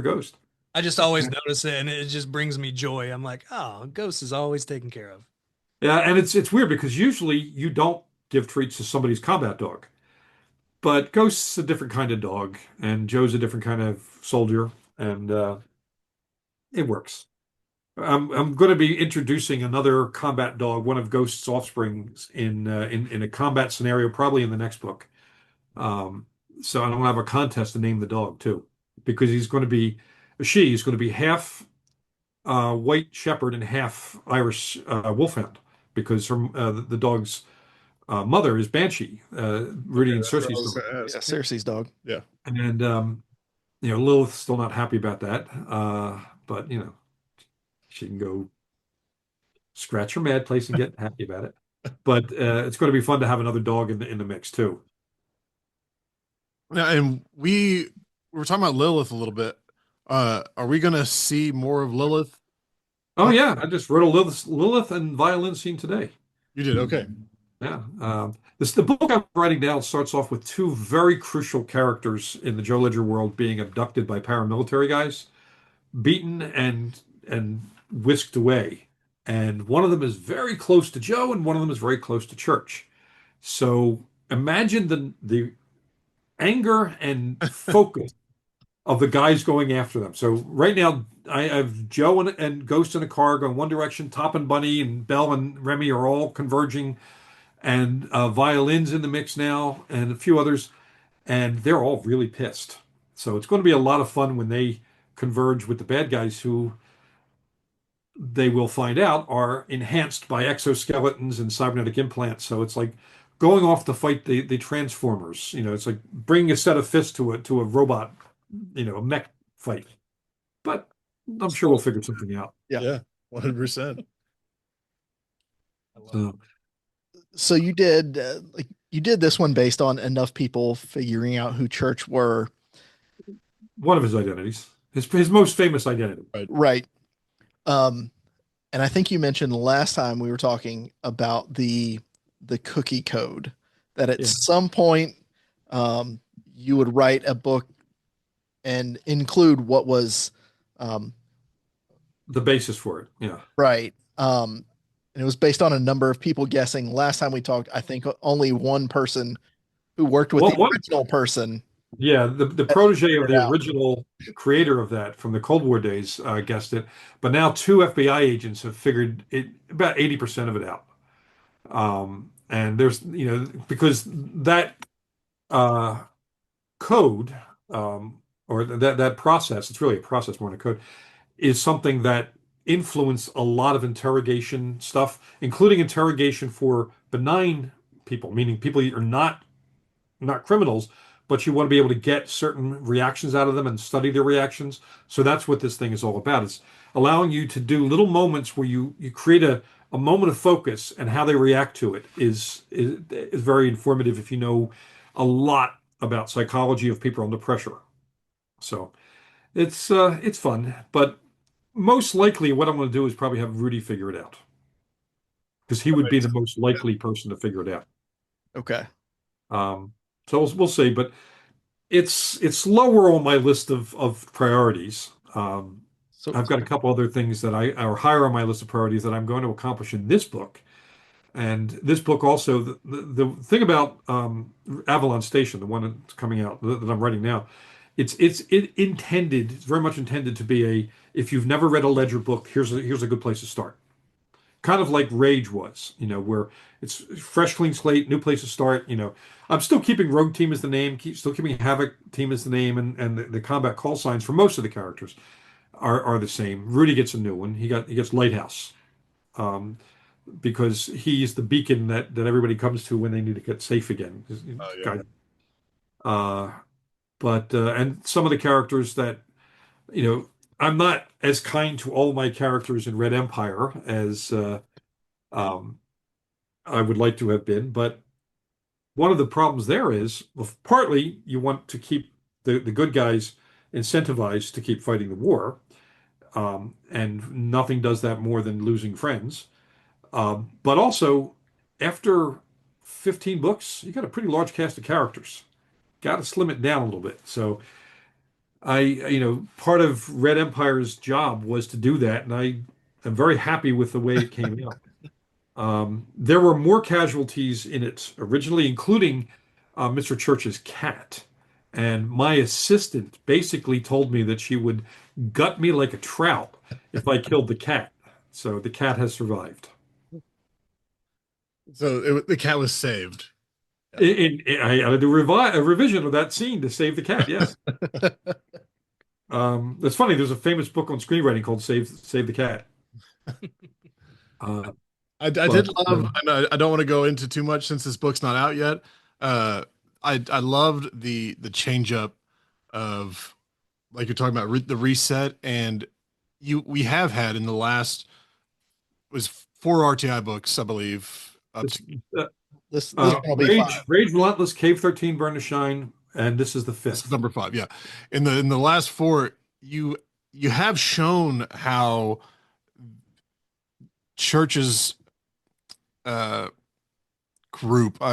Speaker 5: Ghost.
Speaker 3: I just always notice it and it just brings me joy. I'm like, oh, Ghost is always taken care of.
Speaker 5: Yeah, and it's weird because usually you don't give treats to somebody's combat dog. But Ghost's a different kind of dog, and Joe's a different kind of soldier, and it works. I'm going to be introducing another combat dog, one of Ghost's offsprings, in a combat scenario, probably in the next book. So I'm going to have a contest to name the dog too, because she's going to be half white shepherd and half Irish wolfhound, because the dog's mother is Banshee, Rudy and Cersei's dog.
Speaker 4: Yeah, Cersei's dog.
Speaker 2: Yeah,
Speaker 5: and Lilith's still not happy about that, but she can go scratch her mad place and get happy about it. But it's going to be fun to have another dog in the mix too.
Speaker 2: Now, and we were talking about Lilith a little bit. Are we going to see more of Lilith?
Speaker 5: Oh yeah, I just wrote a Lilith and violin scene today.
Speaker 2: You did? Okay.
Speaker 5: Yeah. The book I'm writing now starts off with 2 very crucial characters in the Joe Ledger world being abducted by paramilitary guys, beaten and and whisked away. And one of them is very close to Joe, and one of them is very close to Church. So imagine the anger and focus of the guys going after them. So right now, I have Joe and Ghost in a car going one direction. Top and Bunny and Belle and Remy are all converging, and Violin's in the mix now, and a few others, and they're all really pissed. So it's going to be a lot of fun when they converge with the bad guys, who they will find out are enhanced by exoskeletons and cybernetic implants. So it's like going off to fight the Transformers. It's like bringing a set of fists to a robot, a mech fight. But I'm sure we'll figure something out.
Speaker 2: Yeah, 100%.
Speaker 4: So you did this one based on enough people figuring out who Church were.
Speaker 5: One of his identities, his most famous identity.
Speaker 4: Right. And I think you mentioned last time we were talking about the cookie code, that at some point you would write a book and include what was
Speaker 5: the basis for it. Yeah.
Speaker 4: Right. And it was based on a number of people guessing. Last time we talked, I think only one person who worked with the original person.
Speaker 5: Yeah, the protege of the original creator of that from the Cold War days guessed it, but now 2 FBI agents have figured it about 80% of it out. And there's, because that code or that process, it's really a process more than a code, is something that influenced a lot of interrogation stuff, including interrogation for benign people, meaning people that are not criminals, but you want to be able to get certain reactions out of them and study their reactions. So that's what this thing is all about. It's allowing you to do little moments where you create a moment of focus, and how they react to it is very informative if you know a lot about psychology of people under pressure. So it's fun, but most likely what I'm going to do is probably have Rudy figure it out, because he would be the most likely person to figure it out.
Speaker 4: Okay.
Speaker 5: So we'll see, but it's lower on my list of priorities. So I've got a couple other things that are higher on my list of priorities that I'm going to accomplish in this book. And this book also, the thing about Avalon Station, the one that's coming out that I'm writing now, it's very much intended to be if you've never read a Ledger book, here's a good place to start. Kind of like Rage was, where it's fresh, clean slate, new place to start. I'm still keeping Rogue Team as the name, still keeping Havoc Team as the name, and the combat call signs for most of the characters are the same. Rudy gets a new one. He gets Lighthouse, because he's the beacon that everybody comes to when they need to get safe again. But and some of the characters that I'm not as kind to all my characters in Red Empire as I would like to have been. But one of the problems there is, well, partly you want to keep the good guys incentivized to keep fighting the war. And nothing does that more than losing friends. But also, after 15 books, you got a pretty large cast of characters. Got to slim it down a little bit. So part of Red Empire's job was to do that, and I am very happy with the way it came out. There were more casualties in it originally, including Mr. Church's cat. And my assistant basically told me that she would gut me like a trout if I killed the cat. So the cat has survived.
Speaker 2: So the cat was saved.
Speaker 5: I had to do a revision of that scene to save the cat. Yes. That's funny. There's a famous book on screenwriting called Save the Cat.
Speaker 2: I did love. I don't want to go into too much since this book's not out yet. I loved the change up of, like you're talking about, the reset, and we have had in the last was 4 RTI books, I believe.
Speaker 4: This will be
Speaker 5: Rage, Relentless, Cave 13, Burn to Shine, and this is the 5th.
Speaker 2: This is number 5. Yeah, in the last 4, you have shown how Church's group,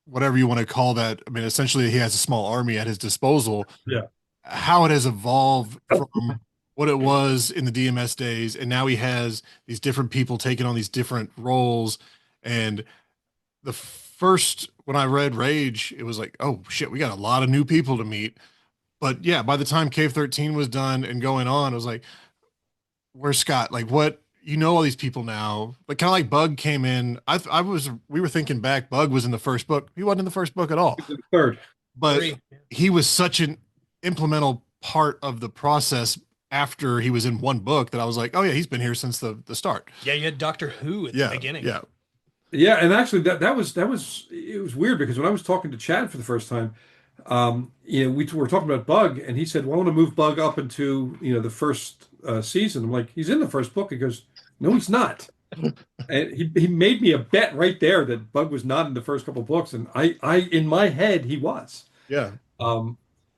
Speaker 2: whatever you want to call that. I mean, essentially, he has a small army at his disposal.
Speaker 5: Yeah.
Speaker 2: How it has evolved from what it was in the DMS days, and now he has these different people taking on these different roles. And the first when I read Rage, it was like, oh shit, we got a lot of new people to meet. But yeah, by the time Cave 13 was done and going on, I was like, where's Scott? Like, what? You know all these people now. Like, kind of like Bug came in. We were thinking back. Bug was in the first book. He wasn't in the first book at all.
Speaker 5: Third.
Speaker 2: But
Speaker 3: Three.
Speaker 2: he was such an implemental part of the process after he was in one book that I was like, oh yeah, he's been here since the start.
Speaker 3: Yeah, you had Doctor Who at the beginning.
Speaker 2: Yeah.
Speaker 5: Yeah, and actually that was it was weird because when I was talking to Chad for the first time, we were talking about Bug, and he said, "Well, I want to move Bug up into the first season." I'm like, "He's in the first book." He goes, "No, he's not." And he made me a bet right there that Bug was not in the first couple books, and I in my head he was.
Speaker 2: Yeah.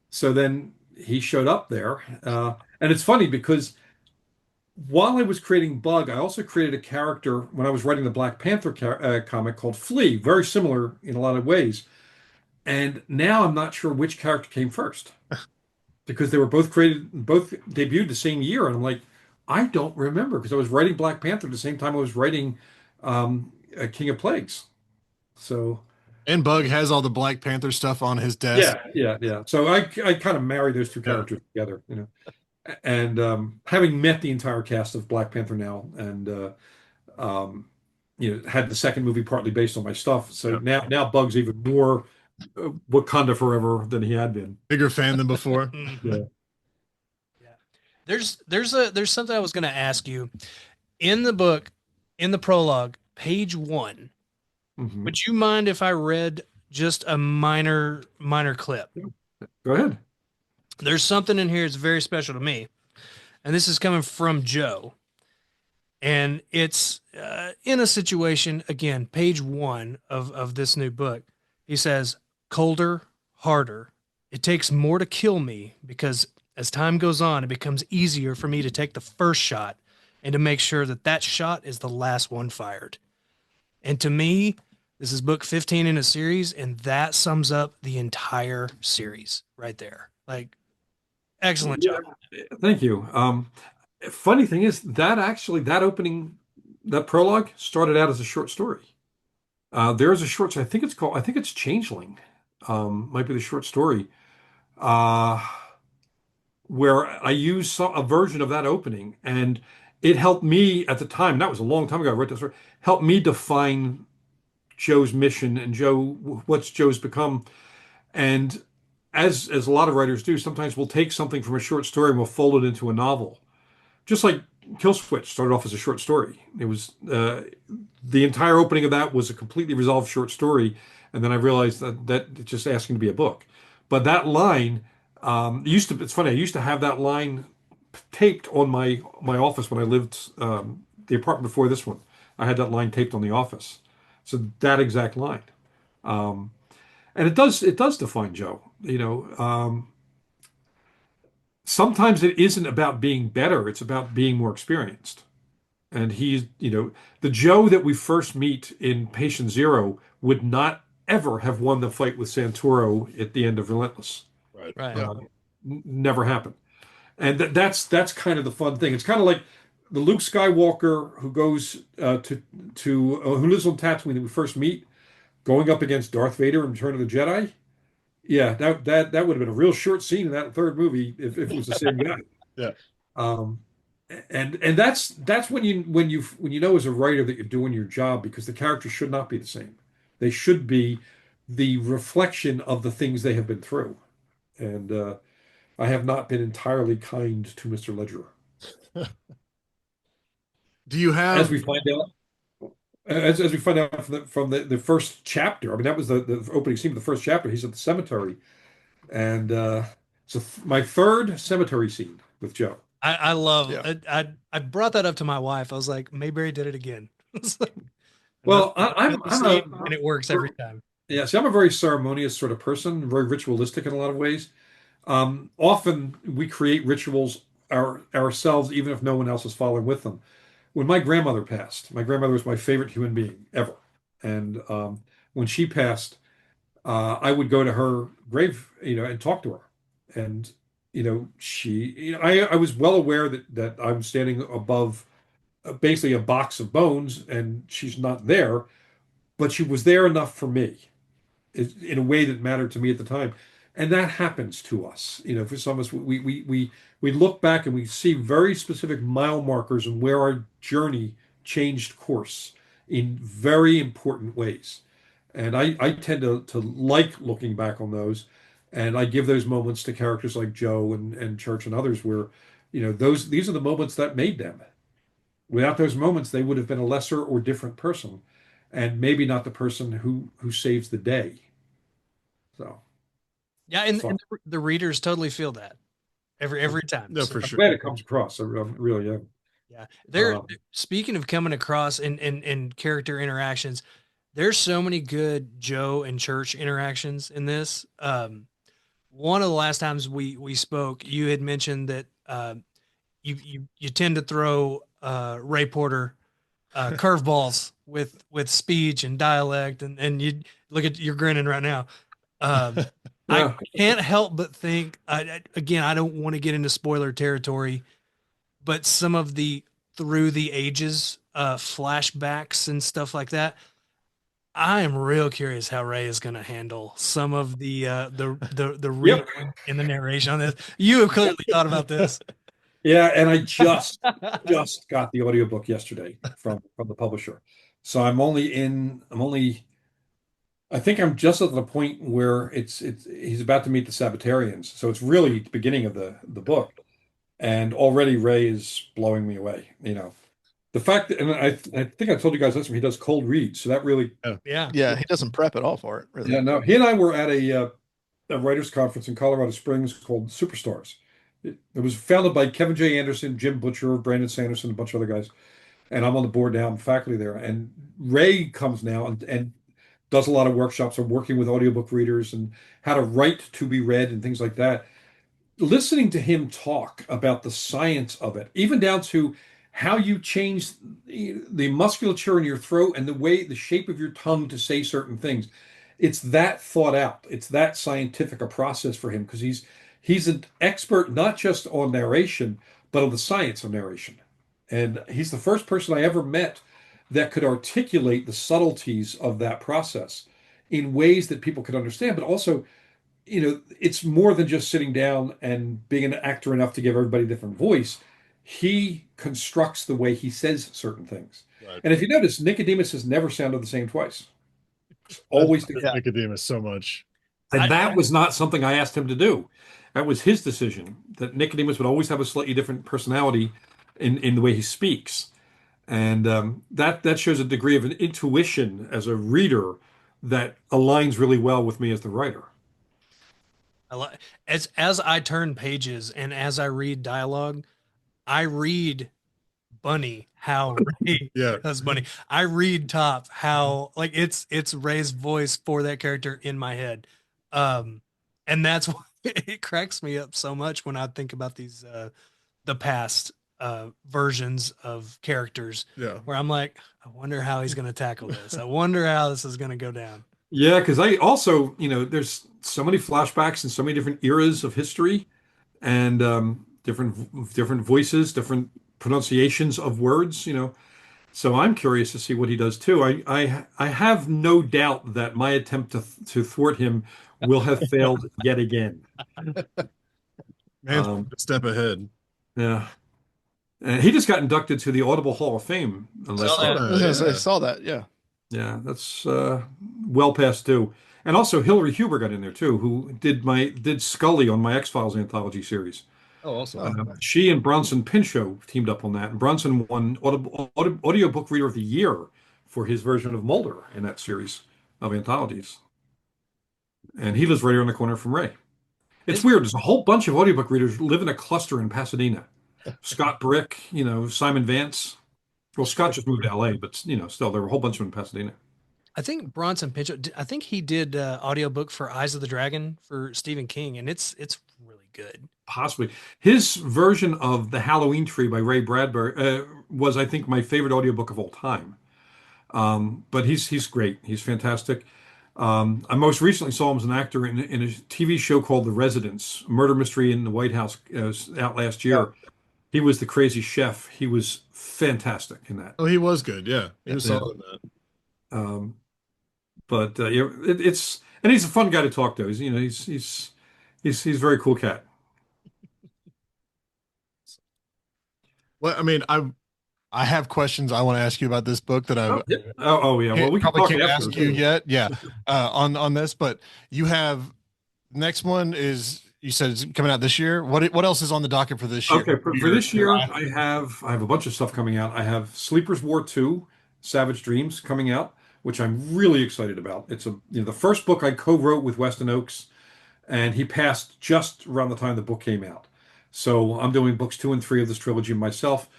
Speaker 5: So then he showed up there, and it's funny because while I was creating Bug, I also created a character when I was writing the Black Panther comic called Flea, very similar in a lot of ways. And now I'm not sure which character came first because they were both debuted the same year. And I'm like, I don't remember because I was writing Black Panther at the same time I was writing King of Plagues. So.
Speaker 2: And Bug has all the Black Panther stuff on his desk.
Speaker 5: Yeah. So I kind of marry those two characters together, And having met the entire cast of Black Panther now, and had the second movie partly based on my stuff, so now Bug's even more Wakanda forever than he had been.
Speaker 2: Bigger fan than before.
Speaker 5: Yeah.
Speaker 3: There's something I was going to ask you in the book, in the prologue, page 1.
Speaker 5: Mm-hmm.
Speaker 3: Would you mind if I read just a minor clip?
Speaker 5: Go ahead.
Speaker 3: There's something in here that's very special to me, and this is coming from Joe, and it's in a situation, again, page 1 of this new book. He says, colder, harder. It takes more to kill me because as time goes on, it becomes easier for me to take the first shot and to make sure that shot is the last one fired. And to me, this is book 15 in a series, and that sums up the entire series right there. Like, excellent job.
Speaker 5: Thank you. Funny thing is that that prologue started out as a short story. There's a short story, I think it's Changeling, might be the short story, where I used a version of that opening, and it helped me at the time. And that was a long time ago. I wrote this story. Helped me define Joe's mission and what's Joe's become. And as a lot of writers do, sometimes we'll take something from a short story and we'll fold it into a novel. Just like Killswitch started off as a short story. It was the entire opening of that was a completely resolved short story, and then I realized that it's just asking to be a book. But that line it's funny. I used to have that line taped on my office when I lived the apartment before this one. I had that line taped on the office, so that exact line, and it does define Joe. Sometimes it isn't about being better; it's about being more experienced. And he's, the Joe that we first meet in Patient Zero would not ever have won the fight with Santoro at the end of Relentless.
Speaker 3: Right.
Speaker 5: Never happened. And that's kind of the fun thing. It's kind of like the Luke Skywalker who goes who lives on Tatooine that we first meet, going up against Darth Vader in Return of the Jedi. Yeah, that would have been a real short scene in that third movie if it was the same guy.
Speaker 2: Yeah.
Speaker 5: And that's when you know as a writer that you're doing your job, because the characters should not be the same. They should be the reflection of the things they have been through. And I have not been entirely kind to Mr. Ledger.
Speaker 2: Do you have,
Speaker 5: as we find out from the first chapter? I mean, that was the opening scene of the first chapter. He's at the cemetery, and so my third cemetery scene with Joe.
Speaker 3: I love it. I brought that up to my wife. I was like, Mayberry did it again.
Speaker 5: Well,
Speaker 3: and it works every time.
Speaker 5: Yeah, see, I'm a very ceremonious sort of person, very ritualistic in a lot of ways. Often we create rituals ourselves, even if no one else is following with them. When my grandmother passed, my grandmother was my favorite human being ever. And when she passed, I would go to her grave, and talk to her. And, I was well aware that I'm standing above basically a box of bones, and she's not there, but she was there enough for me in a way that mattered to me at the time. And that happens to us. For some of us, we look back and we see very specific mile markers and where our journey changed course in very important ways. And I tend to like looking back on those. And I give those moments to characters like Joe and Church and others where, these are the moments that made them. Without those moments, they would have been a lesser or different person, and maybe not the person who saves the day. So,
Speaker 3: yeah, and the readers totally feel that every time.
Speaker 2: No,
Speaker 3: So,
Speaker 2: for
Speaker 5: I'm
Speaker 2: sure.
Speaker 5: glad it comes across. I really am.
Speaker 3: yeah, they're speaking of coming across in character interactions. There's so many good Joe and Church interactions in this. One of the last times we spoke, you had mentioned that you tend to throw Ray Porter curveballs with speech and dialect, and you look at you're grinning right now.
Speaker 5: Yeah.
Speaker 3: I can't help but think again, I don't want to get into spoiler territory, but some of the through the ages flashbacks and stuff like that. I am real curious how Ray is going to handle some of the reading in the narration on this. You have clearly thought about this.
Speaker 5: Yeah, and I just got the audiobook yesterday from the publisher. So I think I'm just at the point where he's about to meet the Sabbatarians. So it's really the beginning of the book. And already Ray is blowing me away. The fact that, and I think I told you guys last time, he does cold reads. So that really,
Speaker 3: Yeah.
Speaker 4: Yeah, he doesn't prep at all for it, really.
Speaker 5: yeah, no, he and I were at a writers conference in Colorado Springs called Superstars. It was founded by Kevin J. Anderson, Jim Butcher, Brandon Sanderson, a bunch of other guys. And I'm on the board now, I'm faculty there. And Ray comes now and does a lot of workshops on working with audiobook readers and how to write to be read and things like that. Listening to him talk about the science of it, even down to how you change the musculature in your throat and the shape of your tongue to say certain things. It's that thought out. It's that scientific a process for him because he's an expert not just on narration, but on the science of narration. And he's the first person I ever met that could articulate the subtleties of that process in ways that people could understand, but also, it's more than just sitting down and being an actor enough to give everybody a different voice. He constructs the way he says certain things.
Speaker 2: Right.
Speaker 5: And if you notice, Nicodemus has never sounded the same twice. It's always
Speaker 2: I love Nicodemus so much.
Speaker 5: And that was not something I asked him to do. That was his decision, that Nicodemus would always have a slightly different personality in the way he speaks. And that shows a degree of an intuition as a reader that aligns really well with me as the writer.
Speaker 3: As I turn pages and as I read dialogue, I read Bunny how Ray does Bunny. I read Top how like it's Ray's voice for that character in my head. And that's why it cracks me up so much when I think about these the past versions of characters where I'm like, I wonder how he's going to tackle this. I wonder how this is going to go down.
Speaker 5: Yeah, because I also, there's so many flashbacks and so many different eras of history and different voices, different pronunciations of words, So I'm curious to see what he does too. I have no doubt that my attempt to thwart him will have failed yet again.
Speaker 2: Man, a step ahead.
Speaker 5: Yeah. And he just got inducted to the Audible Hall of Fame.
Speaker 4: I saw that, yeah.
Speaker 5: Yeah, that's well past due. And also Hillary Huber got in there too, who did Scully on my X-Files anthology series.
Speaker 2: Oh, awesome.
Speaker 5: She and Bronson Pinchot teamed up on that. And Bronson won Audiobook Reader of the Year for his version of Mulder in that series of anthologies. And he lives right around the corner from Ray. It's weird. There's a whole bunch of audiobook readers live in a cluster in Pasadena. Scott Brick, Simon Vance. Well, Scott just moved to LA, but still there were a whole bunch of them in Pasadena.
Speaker 3: I think Bronson Pinchot, I think he did audiobook for Eyes of the Dragon for Stephen King, and it's really good.
Speaker 5: Possibly. His version of The Halloween Tree by Ray Bradbury was, I think, my favorite audiobook of all time. But he's great. He's fantastic. I most recently saw him as an actor in a TV show called The Residence, a murder mystery in the White House, was out last
Speaker 2: Yeah.
Speaker 5: year. He was the crazy chef. He was fantastic in that.
Speaker 2: Oh, he was good. Yeah, he was
Speaker 5: Yeah.
Speaker 2: solid in that.
Speaker 5: Um, but yeah, it's and he's a fun guy to talk to. He's a very cool cat.
Speaker 2: Well, I mean, I have questions I want to ask you about this book that
Speaker 5: Oh, yeah. Oh, yeah. Well, we can
Speaker 2: probably
Speaker 5: talk
Speaker 2: can't
Speaker 5: after.
Speaker 2: ask you yet. Yeah, on this, but you have next one is you said it's coming out this year. What else is on the docket for this year?
Speaker 5: Okay, for this year, I have a bunch of stuff coming out. I have Sleepers War 2, Savage Dreams coming out, which I'm really excited about. It's the first book I co-wrote with Weston Oakes, and he passed just around the time the book came out. So I'm doing books 2 and 3 of this trilogy myself.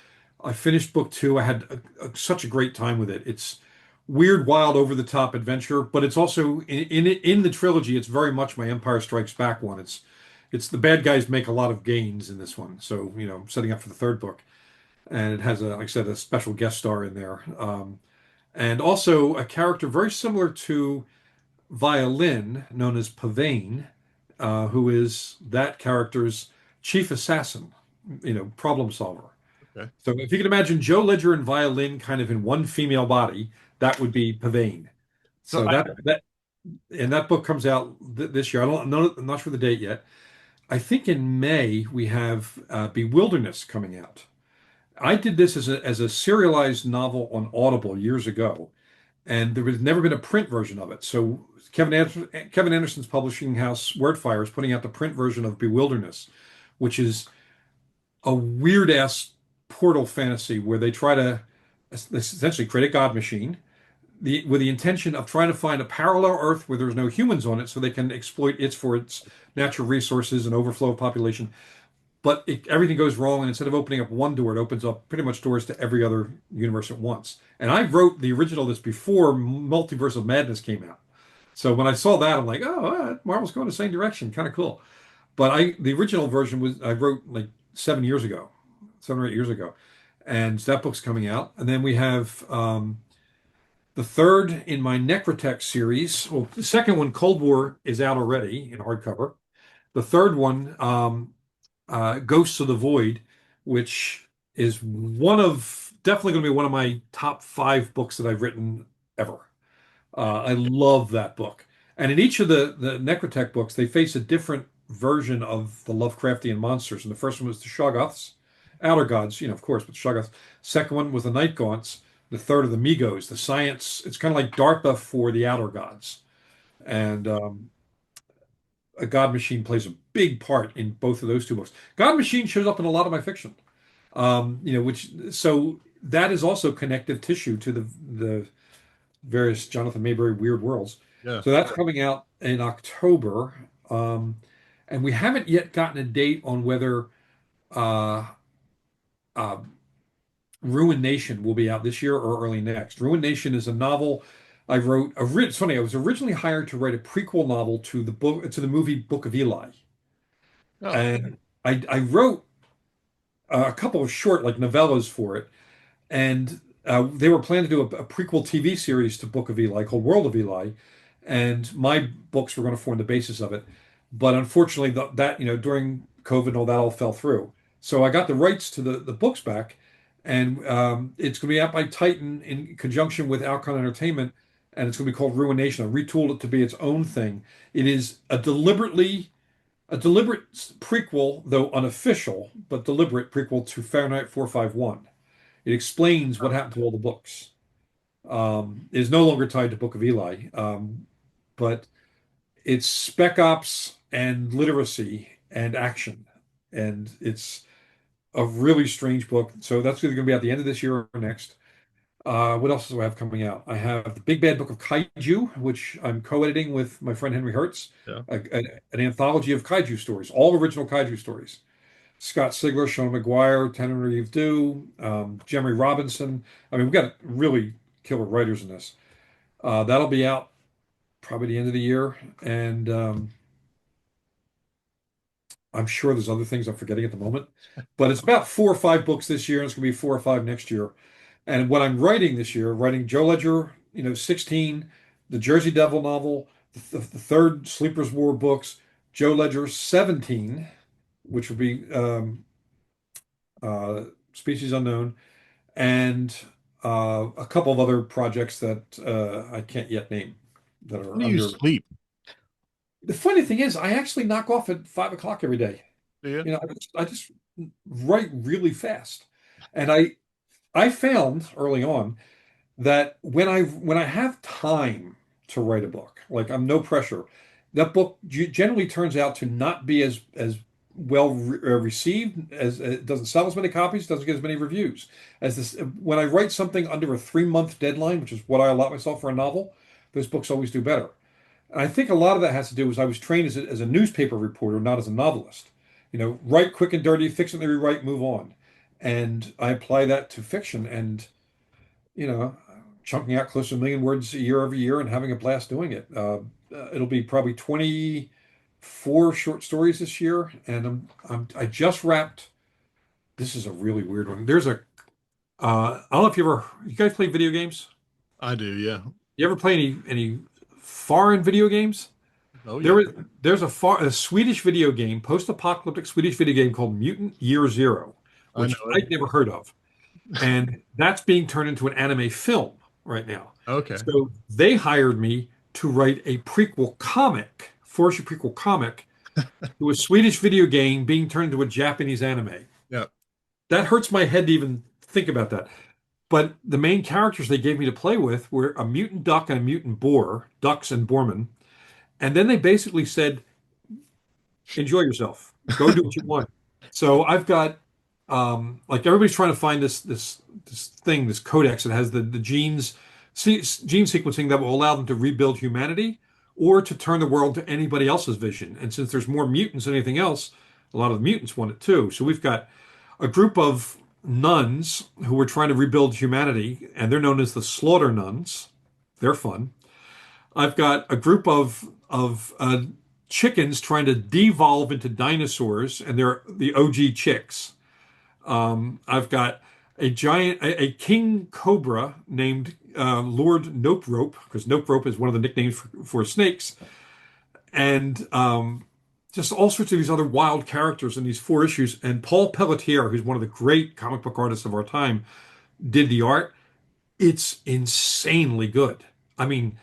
Speaker 5: I finished book 2. I had such a great time with it. It's weird, wild, over the top adventure, but it's also in the trilogy. It's very much my Empire Strikes Back one. It's the bad guys make a lot of gains in this one. So I'm setting up for the third book, and it has like I said, a special guest star in there, and also a character very similar to Violin, known as Pavane, who is that character's chief assassin, problem solver.
Speaker 2: Okay.
Speaker 5: So if you can imagine Joe Ledger and Violin kind of in one female body, that would be Pavane.
Speaker 2: So
Speaker 5: So that book comes out this year. I don't know, I'm not sure the date yet. I think in May we have Bewilderness coming out. I did this as a serialized novel on Audible years ago, and there has never been a print version of it. So Kevin Anderson's publishing house, Wordfire, is putting out the print version of Bewilderness, which is a weird ass portal fantasy where they try to essentially create a god machine with the intention of trying to find a parallel Earth where there's no humans on it, so they can exploit it for its natural resources and overflow of population. But everything goes wrong, and instead of opening up one door, it opens up pretty much doors to every other universe at once. And I wrote the original of this before Multiverse of Madness came out. So when I saw that, I'm like, oh, Marvel's going the same direction, kind of cool. But the original version I wrote like 7 years ago, 7 or 8 years ago, and that book's coming out. And then we have the third in my Necrotech series. Well, the second one, Cold War, is out already in hardcover. The third one, Ghosts of the Void, which is definitely going to be one of my top 5 books that I've written ever. I love that book. And in each of the Necrotech books, they face a different version of the Lovecraftian monsters. And the first one was the Shoggoths, Outer Gods, of course, but Shoggoths. Second one was the Night Gaunts. The third are the Migos, the science. It's kind of like DARPA for the Outer Gods. And a God Machine plays a big part in both of those 2 books. God Machine shows up in a lot of my fiction, so that is also connective tissue to the various Jonathan Maberry weird worlds.
Speaker 2: Yeah.
Speaker 5: So that's coming out in October, and we haven't yet gotten a date on whether uh, uh, Ruin Nation will be out this year or early next. Ruin Nation is a novel I wrote. It's funny. I was originally hired to write a prequel novel to the movie Book of Eli,
Speaker 2: Oh.
Speaker 5: and I wrote a couple of short like novellas for it, and they were planning to do a prequel TV series to Book of Eli called World of Eli, and my books were going to form the basis of it. But unfortunately, that during COVID and all that all fell through. So I got the rights to the books back, and it's going to be out by Titan in conjunction with Alcon Entertainment, and it's going to be called Ruination. I retooled it to be its own thing. It is a deliberate prequel, though unofficial, but deliberate prequel to Fahrenheit 451. It explains what happened to all the books. It is no longer tied to Book of Eli, but it's spec ops and literacy and action, and it's a really strange book. So that's either going to be at the end of this year or next. What else do I have coming out? I have the Big Bad Book of Kaiju, which I'm co-editing with my friend Henry Hertz,
Speaker 2: Yeah.
Speaker 5: an anthology of kaiju stories, all original kaiju stories. Scott Sigler, Sean McGuire, Tenerife Dew, Jeremy Robinson. I mean, we've got really killer writers in this. That'll be out probably the end of the year, and I'm sure there's other things I'm forgetting at the moment. But it's about 4 or 5 books this year, and it's going to be 4 or 5 next year. And what I'm writing this year, writing Joe Ledger, 16, the Jersey Devil novel, the third Sleeper's War books, Joe Ledger's 17, which would be Species Unknown, and a couple of other projects that I can't yet name that
Speaker 2: How
Speaker 5: are
Speaker 2: do you
Speaker 5: under.
Speaker 2: sleep?
Speaker 5: The funny thing is, I actually knock off at 5 o'clock every day.
Speaker 2: Do you?
Speaker 5: You know, I just write really fast, and I found early on that when I have time to write a book, like I'm no pressure, that book generally turns out to not be as well received, as it doesn't sell as many copies, doesn't get as many reviews as this. When I write something under a 3 month deadline, which is what I allot myself for a novel, those books always do better. And I think a lot of that has to do with I was trained as a newspaper reporter, not as a novelist. You know, write quick and dirty, fix it and rewrite, move on. And I apply that to fiction, and you know, chunking out close to 1 million words a year every year and having a blast doing it. It'll be probably 24 short stories this year, and I just wrapped. This is a really weird one. There's a I don't know if you guys play video games.
Speaker 2: I do, yeah.
Speaker 5: You ever play any foreign video games?
Speaker 2: Oh yeah.
Speaker 5: There's a Swedish video game, post-apocalyptic Swedish video game called Mutant Year Zero,
Speaker 2: I
Speaker 5: which
Speaker 2: know
Speaker 5: I'd
Speaker 2: it.
Speaker 5: never heard of. And that's being turned into an anime film right now.
Speaker 2: Okay.
Speaker 5: So they hired me to write a prequel comic, four-issue prequel comic, to a Swedish video game being turned into a Japanese anime.
Speaker 2: Yeah.
Speaker 5: That hurts my head to even think about that. But the main characters they gave me to play with were a mutant duck and a mutant boar, ducks and boarmen. And then they basically said, enjoy yourself. Go do what you want. So I've got like everybody's trying to find this thing, this codex that has the genes gene sequencing that will allow them to rebuild humanity or to turn the world to anybody else's vision. And since there's more mutants than anything else, a lot of the mutants want it too. So we've got a group of nuns who are trying to rebuild humanity, and they're known as the Slaughter Nuns. They're fun. I've got a group of chickens trying to devolve into dinosaurs, and they're the OG chicks. I've got a king cobra named Lord Nope Rope, because Nope Rope is one of the nicknames for snakes, and just all sorts of these other wild characters in these 4 issues. And Paul Pelletier, who's one of the great comic book artists of our time, did the art. It's insanely good. I mean,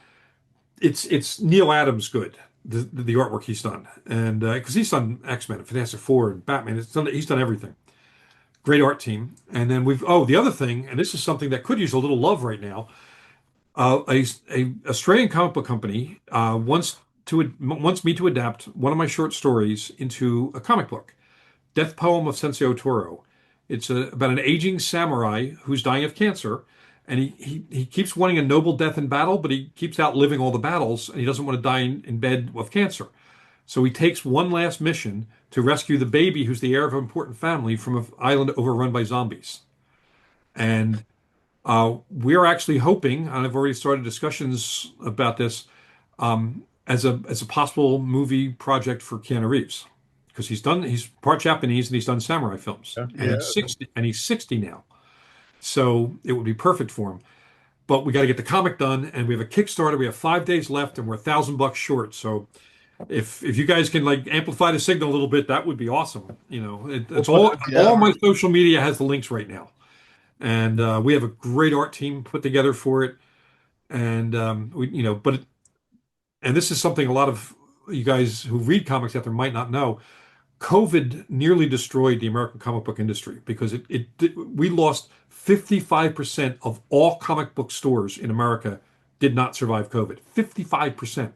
Speaker 5: it's Neil Adams good, the artwork he's done, and because he's done X-Men and Fantastic Four and Batman, he's done everything. Great art team. And then the other thing, and this is something that could use a little love right now. A Australian comic book company wants me to adapt one of my short stories into a comic book, Death Poem of Sensei Toro. It's about an aging samurai who's dying of cancer, and he keeps wanting a noble death in battle, but he keeps outliving all the battles, and he doesn't want to die in bed of cancer. So he takes one last mission to rescue the baby who's the heir of an important family from an island overrun by zombies. And we're actually hoping, and I've already started discussions about this, as a possible movie project for Keanu Reeves, because he's part Japanese and he's done samurai films,
Speaker 2: Yeah.
Speaker 5: and he's 60 now, so it would be perfect for him. But we got to get the comic done, and we have a Kickstarter. We have 5 days left, and we're $1,000 short. So if you guys can like amplify the signal a little bit, that would be awesome. You know, it's all my social media has the links right now, and we have a great art team put together for it, and and this is something a lot of you guys who read comics out there might not know. COVID nearly destroyed the American comic book industry because we lost 55% of all comic book stores in America did not survive COVID. 55%.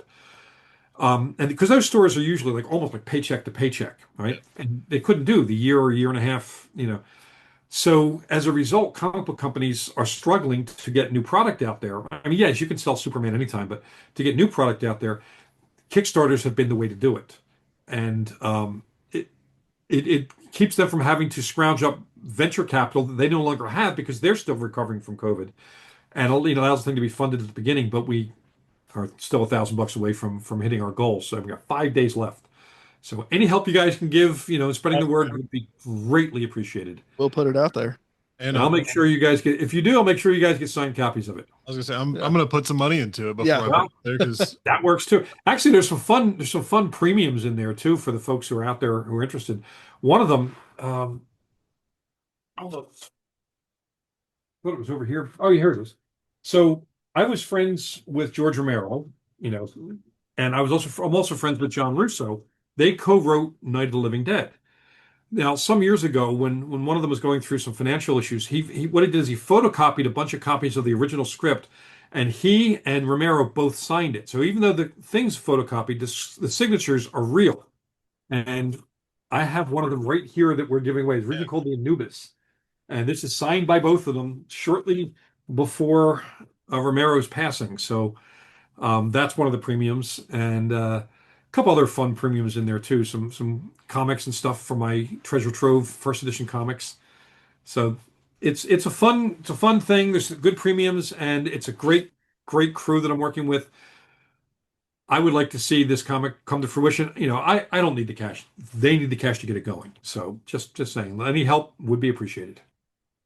Speaker 5: And because those stores are usually like almost like paycheck to paycheck, right? And they couldn't do the year or year and a half, So as a result, comic book companies are struggling to get new product out there. I mean, yes, you can sell Superman anytime, but to get new product out there, Kickstarters have been the way to do it. And it keeps them from having to scrounge up venture capital that they no longer have because they're still recovering from COVID. And allows them to be funded at the beginning, but we are still $1,000 away from hitting our goals. So we've got 5 days left. So any help you guys can give, spreading the word would be greatly appreciated.
Speaker 4: We'll put it out there.
Speaker 2: And
Speaker 5: And I'll make sure you guys get. If you do, I'll make sure you guys get signed copies of it.
Speaker 2: I was gonna say I'm gonna put some money into it before
Speaker 4: Yeah.
Speaker 2: I
Speaker 5: Well,
Speaker 2: put it there because
Speaker 5: that works too. Actually, there's some fun premiums in there too for the folks who are out there who are interested. One of them, hold on. I thought it was over here. Oh, yeah, here it is. So I was friends with George Romero, you know, and I'm also friends with John Russo. They co-wrote Night of the Living Dead. Now, some years ago, when one of them was going through some financial issues, he what he did is he photocopied a bunch of copies of the original script, and he and Romero both signed it. So even though the things photocopied, the signatures are real. And I have one of them right here that we're giving away. It's originally called the Anubis, and this is signed by both of them shortly before Romero's passing. So that's one of the premiums, and a couple other fun premiums in there too. Some comics and stuff from my Treasure Trove first edition comics. So it's a fun thing. There's good premiums, and it's a great crew that I'm working with. I would like to see this comic come to fruition. You know, I don't need the cash. They need the cash to get it going. So just saying, any help would be appreciated.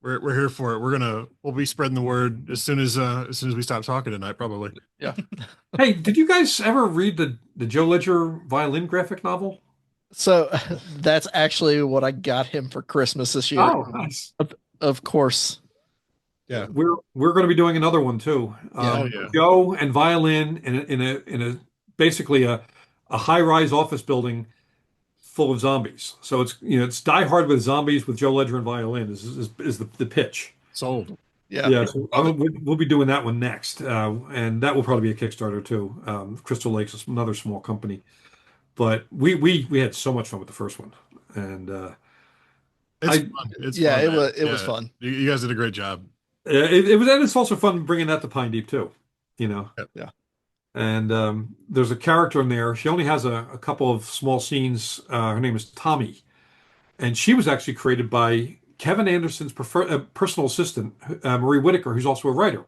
Speaker 2: we're here for it. We'll be spreading the word as soon as we stop talking tonight, probably.
Speaker 4: Yeah.
Speaker 5: Hey, did you guys ever read the Joe Ledger violin graphic novel?
Speaker 4: So that's actually what I got him for Christmas this year.
Speaker 5: Oh, nice.
Speaker 4: Of course.
Speaker 2: Yeah.
Speaker 5: We're going to be doing another one too.
Speaker 2: Oh, yeah.
Speaker 5: Joe and violin in a basically a high-rise office building full of zombies. So it's Die Hard with zombies with Joe Ledger and violin is the pitch.
Speaker 2: Sold.
Speaker 4: Yeah.
Speaker 5: Yeah, so we'll be doing that one next, and that will probably be a Kickstarter too. Crystal Lakes is another small company, but we had so much fun with the first one, and
Speaker 2: It's fun. It's
Speaker 4: Yeah,
Speaker 2: fun, man.
Speaker 4: it was fun.
Speaker 2: You guys did a great job.
Speaker 5: it was, and it's also fun bringing that to Pine Deep too, you know.
Speaker 4: Yeah.
Speaker 5: And there's a character in there. She only has a couple of small scenes. Her name is Tommy, and she was actually created by Kevin Anderson's personal assistant, Marie Whitaker, who's also a writer.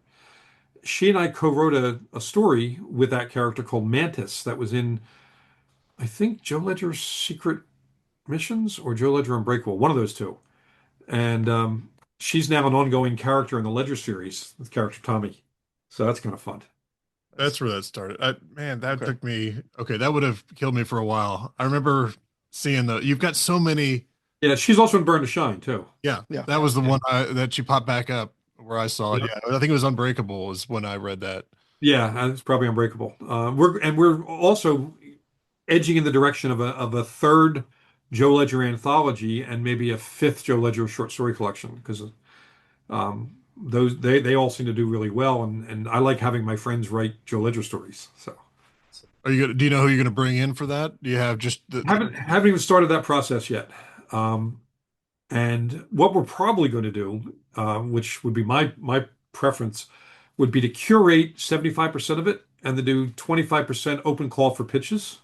Speaker 5: She and I co-wrote a story with that character called Mantis that was in, I think, Joe Ledger's Secret Missions or Joe Ledger Unbreakable, one of those two. And she's now an ongoing character in the Ledger series, the character Tommy. So that's kind of fun.
Speaker 2: That's where that started. That took me. Okay, that would have killed me for a while. I remember seeing you've got so many.
Speaker 5: Yeah, she's also in Burn to Shine too.
Speaker 2: Yeah,
Speaker 4: Yeah.
Speaker 2: that was the one that she popped back up where I saw it.
Speaker 5: Yeah.
Speaker 2: Yeah, I think it was Unbreakable is when I read that.
Speaker 5: Yeah, it's probably Unbreakable. We're also edging in the direction of a third Joe Ledger anthology and maybe a fifth Joe Ledger short story collection because those they all seem to do really well, and I like having my friends write Joe Ledger stories. So
Speaker 2: Do you know who you're gonna bring in for that? Do you have just
Speaker 5: haven't even started that process yet. And what we're probably going to do, which would be my preference, would be to curate 75% of it and to do 25% open call for pitches,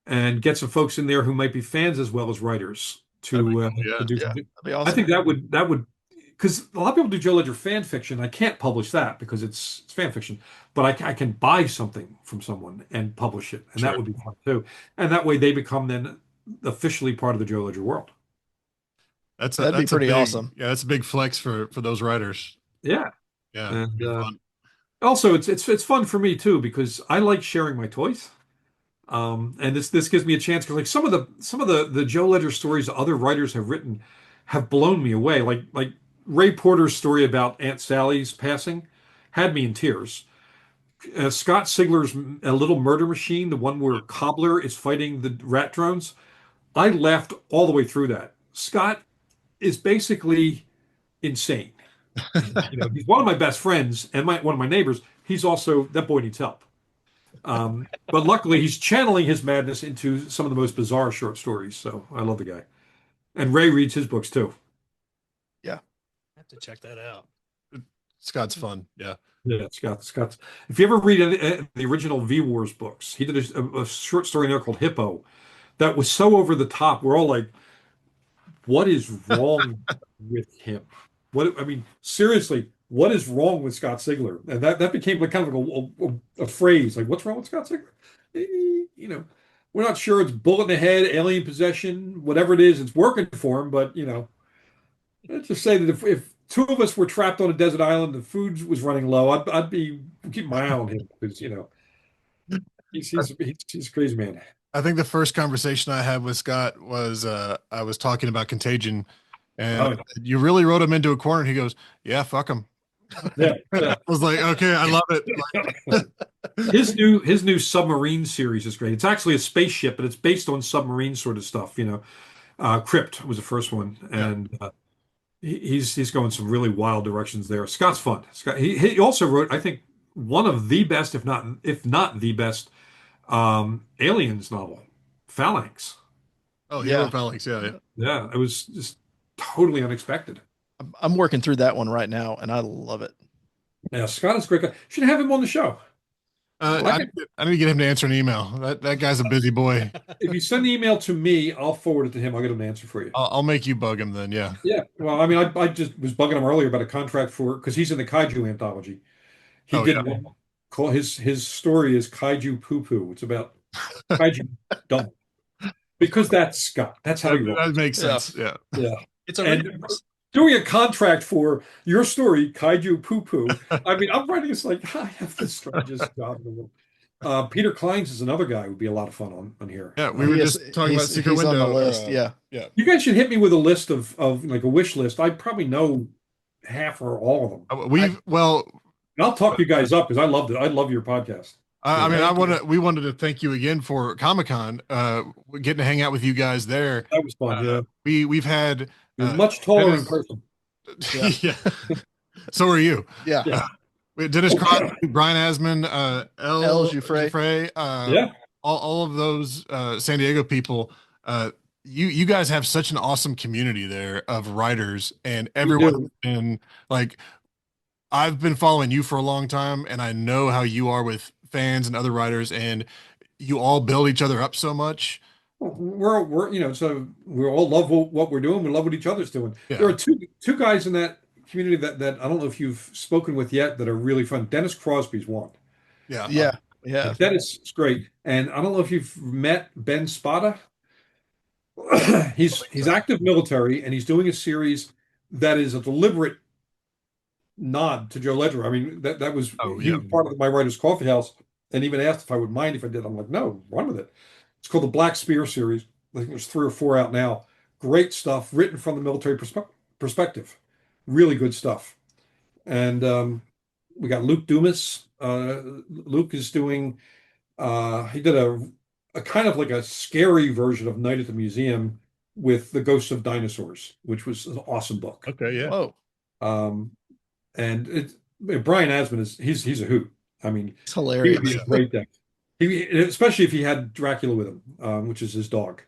Speaker 5: and get some folks in there who might be fans as well as writers to do.
Speaker 4: Yeah. That'd be awesome.
Speaker 5: I think that would because a lot of people do Joe Ledger fan fiction. I can't publish that because it's fan fiction, but I can buy something from someone and publish it, and
Speaker 2: Sure.
Speaker 5: that would be fun too. And that way they become then officially part of the Joe Ledger world.
Speaker 4: That'd be pretty awesome.
Speaker 2: Yeah, that's a big flex for those writers.
Speaker 5: Yeah.
Speaker 2: Yeah,
Speaker 5: And
Speaker 2: it'd be fun.
Speaker 5: also it's fun for me too because I like sharing my toys. And this gives me a chance because like some of the Joe Ledger stories other writers have written have blown me away. Like Ray Porter's story about Aunt Sally's passing had me in tears. Scott Sigler's A Little Murder Machine, the one where Cobbler is fighting the rat drones, I laughed all the way through that. Scott is basically insane. He's one of my best friends and one of my neighbors. He's also that boy needs help. But luckily, he's channeling his madness into some of the most bizarre short stories. So I love the guy. And Ray reads his books too.
Speaker 3: I have to check that out.
Speaker 2: Scott's fun. Yeah.
Speaker 5: Yeah, Scott's. If you ever read the original V Wars books, he did a short story in there called Hippo that was so over the top. We're all like, what is wrong with him? Seriously, what is wrong with Scott Sigler? And that became like kind of a phrase, like, what's wrong with Scott Sigler? We're not sure it's bullet in the head, alien possession, whatever it is, it's working for him, but let's just say that if two of us were trapped on a desert island, the food was running low, I'd be keeping my eye on him because he's a crazy man.
Speaker 2: I think the first conversation I had with Scott was I was talking about Contagion, and I
Speaker 5: Oh,
Speaker 2: said, you really wrote him into a corner. He goes, "Yeah, fuck him."
Speaker 5: yeah,
Speaker 2: I
Speaker 5: yeah.
Speaker 2: was like, "Okay, I love it." Like,
Speaker 5: His new submarine series is great. It's actually a spaceship, but it's based on submarine sort of stuff. Crypt was the first one,
Speaker 2: yeah.
Speaker 5: and he's going some really wild directions there. Scott's fun. Scott, he also wrote, I think, one of the best, if not the best, aliens novel, Phalanx.
Speaker 2: Oh, he
Speaker 4: Yeah.
Speaker 2: wrote Phalanx. Yeah, yeah.
Speaker 5: Yeah, it was just totally unexpected.
Speaker 4: I'm working through that one right now, and I love it.
Speaker 5: Yeah, Scott is a great guy. Should have him on the show. Like
Speaker 2: I need to get him to answer an email. That guy's a busy boy.
Speaker 5: if you send the email to me, I'll forward it to him. I'll get him an answer for you.
Speaker 2: I'll make you bug him then. Yeah.
Speaker 5: Yeah, well, I mean, I just was bugging him earlier about a contract because he's in the Kaiju anthology. He
Speaker 2: Oh
Speaker 5: did
Speaker 2: yeah.
Speaker 5: one call his story is Kaiju Poo Poo. It's about Kaiju dump because that's Scott. That's how he rolls.
Speaker 2: That makes
Speaker 4: Yeah.
Speaker 2: sense. Yeah.
Speaker 5: Yeah,
Speaker 3: It's a
Speaker 5: and
Speaker 3: reverse.
Speaker 5: doing a contract for your story, Kaiju Poo Poo. I mean, I'm writing this like I have the strangest job in the world. Peter Klein's is another guy who would be a lot of fun on here.
Speaker 2: Yeah, we were
Speaker 4: He is-
Speaker 2: just talking about
Speaker 4: he's-
Speaker 2: Secret
Speaker 4: he's on
Speaker 2: Window.
Speaker 4: the list. Yeah.
Speaker 2: Yeah.
Speaker 5: You guys should hit me with a list of like a wish list. I probably know half or all of them.
Speaker 2: And
Speaker 5: I'll talk you guys up because I loved it. I love your podcast.
Speaker 2: I mean,
Speaker 5: Thank you.
Speaker 2: we wanted to thank you again for Comic-Con, getting to hang out with you guys there.
Speaker 5: That was fun. Yeah,
Speaker 2: We've had
Speaker 5: you're much taller in
Speaker 2: Dennis-
Speaker 5: person.
Speaker 2: yeah. So are you.
Speaker 4: Yeah.
Speaker 5: Yeah.
Speaker 2: We had Dennis Crosby, Brian Asman,
Speaker 4: El Giuffre.
Speaker 5: Yeah,
Speaker 2: all of those San Diego people. You guys have such an awesome community there of writers, and everyone in like I've been following you for a long time, and I know how you are with fans and other writers, and you all build each other up so much.
Speaker 5: we're so we all love what we're doing. We love what each other's doing.
Speaker 2: Yeah.
Speaker 5: There are two guys in that community that I don't know if you've spoken with yet that are really fun. Dennis Crosby's one.
Speaker 2: Yeah.
Speaker 4: Yeah. Yeah.
Speaker 5: Dennis is great, and I don't know if you've met Ben Spada. He's active military, and he's doing a series that is a deliberate nod to Joe Ledger. I mean, that was he was part of my writer's coffee house, and even asked if I would mind if I did. I'm like, no, run with it. It's called the Black Spear series. I think there's 3 or 4 out now. Great stuff, written from the military perspective. Really good stuff. And we got Luke Dumas. Luke is doing. He did a kind of like a scary version of Night at the Museum with the Ghosts of Dinosaurs, which was an awesome book.
Speaker 2: Okay. Yeah.
Speaker 4: Whoa.
Speaker 5: And Brian Asman he's a hoot. I mean,
Speaker 4: It's
Speaker 5: he would
Speaker 4: hilarious.
Speaker 5: be a great deck. Especially if he had Dracula with him, which is his dog.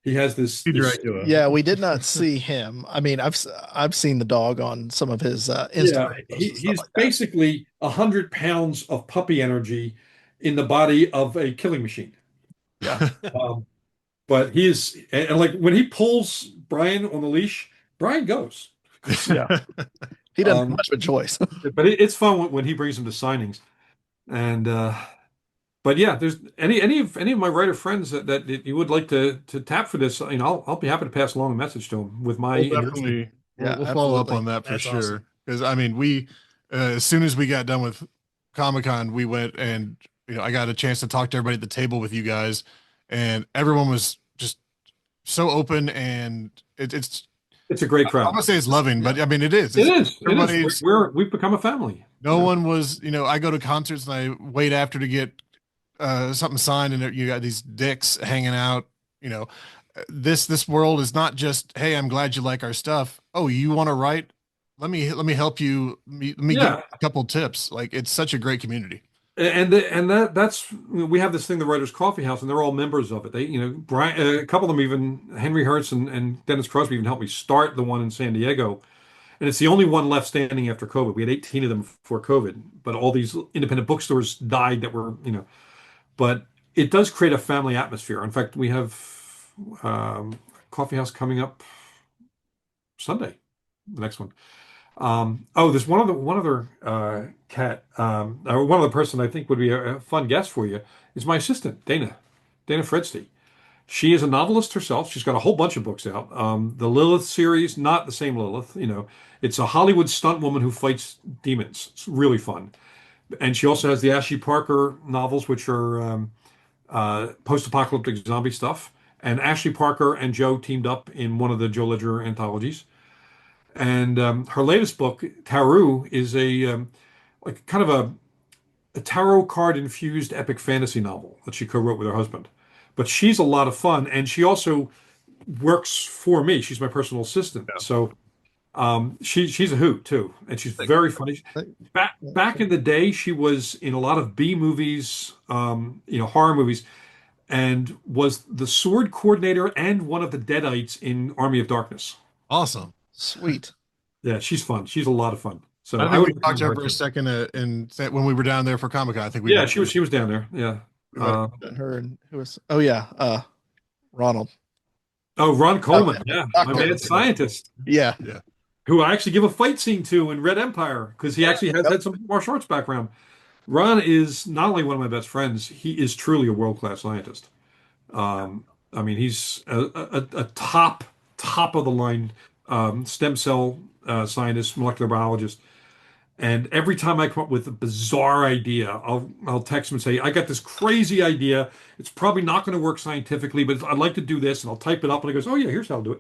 Speaker 5: He has this.
Speaker 2: Dracula.
Speaker 4: Yeah, we did not see him. I mean, I've seen the dog on some of his Instagram.
Speaker 5: Yeah, he's basically 100 pounds of puppy energy in the body of a killing machine.
Speaker 4: Yeah.
Speaker 5: But he is, and like when he pulls Brian on the leash, Brian goes.
Speaker 4: Yeah. He doesn't have much of a choice.
Speaker 5: But it's fun when he brings him to signings, and but yeah, there's any of my writer friends that you would like to tap for this. I'll be happy to pass along a message to them with my.
Speaker 2: We'll definitely,
Speaker 4: Yeah,
Speaker 2: we'll follow up
Speaker 4: absolutely.
Speaker 2: on that for
Speaker 3: That's
Speaker 2: sure.
Speaker 3: awesome.
Speaker 2: Because I mean, we as soon as we got done with Comic-Con, we went and I got a chance to talk to everybody at the table with you guys, and everyone was just so open, and it's
Speaker 5: a great
Speaker 2: I'm
Speaker 5: crowd.
Speaker 2: gonna say it's loving, but I mean it is.
Speaker 5: It is.
Speaker 2: Everybody's
Speaker 5: We've become a family.
Speaker 2: no one was. I go to concerts and I wait after to get something signed, and you got these dicks hanging out. This world is not just, hey, I'm glad you like our stuff. Oh, you want to write? Let me help you. Let me give you a couple tips. Like, it's such a great community.
Speaker 5: That's we have this thing, the Writers Coffee House, and they're all members of it. They, Brian, a couple of them, even Henry Hertz and Dennis Crosby, even helped me start the one in San Diego, and it's the only one left standing after COVID. We had 18 of them before COVID, but all these independent bookstores died that were, but it does create a family atmosphere. In fact, we have coffee house coming up Sunday, the next one. There's one other cat, or one other person I think would be a fun guest for you is my assistant, Dana Fredsty. She is a novelist herself. She's got a whole bunch of books out. The Lilith series, not the same Lilith, it's a Hollywood stunt woman who fights demons. It's really fun. And she also has the Ashley Parker novels, which are post-apocalyptic zombie stuff. And Ashley Parker and Joe teamed up in one of the Joe Ledger anthologies. And her latest book, Taru, is like kind of a tarot card infused epic fantasy novel that she co-wrote with her husband. But she's a lot of fun, and she also works for me. She's my personal assistant.
Speaker 2: Yeah.
Speaker 5: So she's a hoot too, and she's very funny. Back in the day, she was in a lot of B movies, horror movies, and was the sword coordinator and one of the Deadites in Army of Darkness.
Speaker 2: Awesome.
Speaker 4: Sweet.
Speaker 5: Yeah, she's fun. She's a lot of fun. So
Speaker 2: I
Speaker 5: I
Speaker 2: think
Speaker 5: would
Speaker 2: we talked to her for a second, and when we were down there for Comic-Con, I think we.
Speaker 5: Yeah, she was down there. Yeah.
Speaker 4: Her and who was? Oh yeah, Ronald.
Speaker 5: Oh, Ron Coleman. Yeah, my
Speaker 4: Doctor.
Speaker 5: mad scientist.
Speaker 4: Yeah.
Speaker 5: Who I actually give a fight scene to in Red Empire because he actually has had some martial arts background. Ron is not only one of my best friends, he is truly a world-class scientist. I mean, he's a top of the line stem cell scientist, molecular biologist. And every time I come up with a bizarre idea, I'll text him and say, I got this crazy idea. It's probably not going to work scientifically, but I'd like to do this. And I'll type it up and he goes, oh yeah, here's how I'll do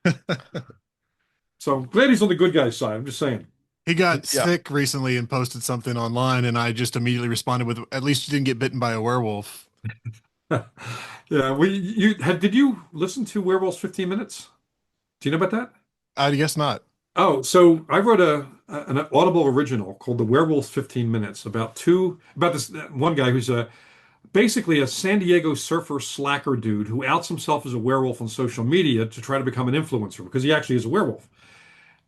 Speaker 5: it. So I'm glad he's on the good guy's side. I'm just saying.
Speaker 2: He got sick recently and posted something online, and I just immediately responded with, "At least you didn't get bitten by a werewolf."
Speaker 5: Yeah, did you listen to Werewolf's 15 Minutes? Do you know about that?
Speaker 2: I guess not.
Speaker 5: Oh, so I wrote an Audible original called The Werewolf's 15 Minutes about this one guy who's basically a San Diego surfer slacker dude who outs himself as a werewolf on social media to try to become an influencer because he actually is a werewolf.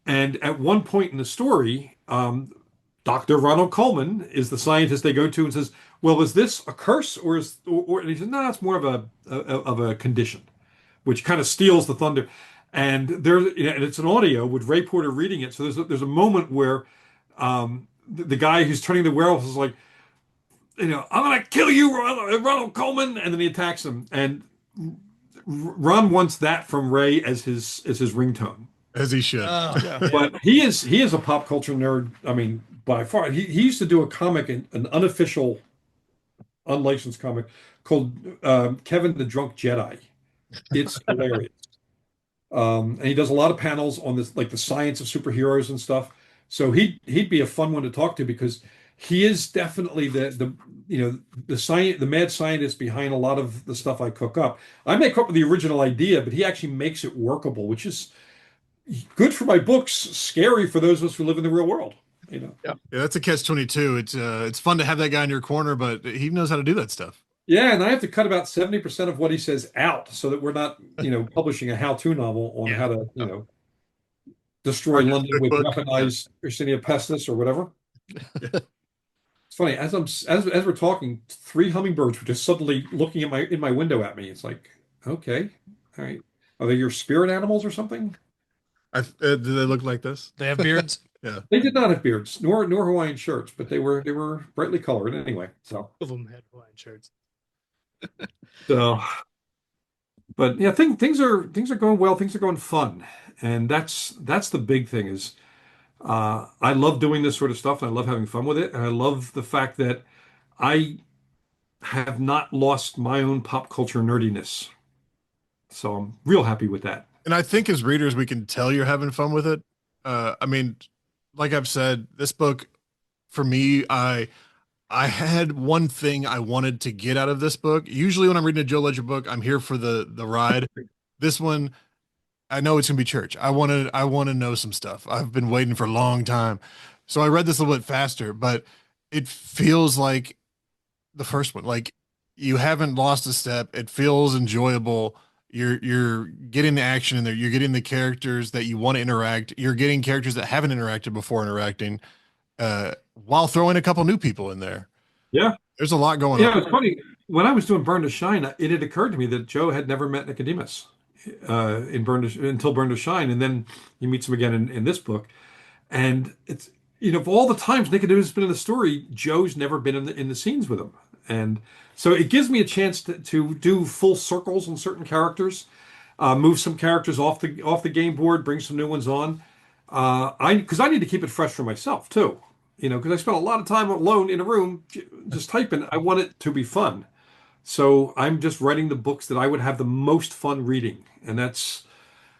Speaker 5: And at one point in the story, Dr. Ronald Coleman is the scientist they go to and says, well, is this a curse or and he says, no, it's more of a condition, which kind of steals the thunder. And and it's an audio with Ray Porter reading it. So there's a moment where the guy who's turning the werewolf is like, I'm going to kill you, Ronald Coleman. And then he attacks him. And Ron wants that from Ray as his ringtone.
Speaker 2: As he should.
Speaker 5: But he is a pop culture nerd. I mean, by far. He used to do a comic, an unofficial, unlicensed comic called Kevin the Drunk Jedi. It's hilarious. And he does a lot of panels on this, like the science of superheroes and stuff. So he'd be a fun one to talk to because he is definitely the mad scientist behind a lot of the stuff I cook up. I may come up with the original idea, but he actually makes it workable, which is good for my books, scary for those of us who live in the real world.
Speaker 2: Yeah, that's a catch-22. It's fun to have that guy in your corner, but he knows how to do that stuff.
Speaker 5: Yeah, and I have to cut about 70% of what he says out so that we're not, publishing a how-to novel on how to, destroy London with weaponized Yersinia pestis or whatever. It's funny as we're talking, 3 hummingbirds were just suddenly looking in my window at me. It's like, okay, all right, are they your spirit animals or something?
Speaker 2: Do they look like this?
Speaker 3: They have beards.
Speaker 2: Yeah,
Speaker 5: they did not have beards, nor Hawaiian shirts, but they were brightly colored anyway. So
Speaker 3: all of them had Hawaiian shirts.
Speaker 5: So, but yeah, things are going well. Things are going fun, and that's the big thing. Is I love doing this sort of stuff, and I love having fun with it, and I love the fact that I have not lost my own pop culture nerdiness. So I'm real happy with that.
Speaker 2: And I think as readers, we can tell you're having fun with it. I mean, like I've said, this book, for me, I had one thing I wanted to get out of this book. Usually when I'm reading a Joe Ledger book, I'm here for the ride. This one, I know it's gonna be church. I want to know some stuff. I've been waiting for a long time. So I read this a little bit faster, but it feels like the first one. Like you haven't lost a step. It feels enjoyable. You're getting the action in there. You're getting the characters that you want to interact. You're getting characters that haven't interacted before interacting, while throwing a couple new people in there.
Speaker 5: Yeah,
Speaker 2: there's a lot going on.
Speaker 5: Yeah, it's funny. When I was doing Burn to Shine, it had occurred to me that Joe had never met Nicodemus until Burn to Shine, and then he meets him again in this book. And it's of all the times Nicodemus has been in the story, Joe's never been in the scenes with him. And so it gives me a chance to do full circles on certain characters, move some characters off the game board, bring some new ones on. Because I need to keep it fresh for myself too, because I spent a lot of time alone in a room just typing. I want it to be fun. So I'm just writing the books that I would have the most fun reading. And that's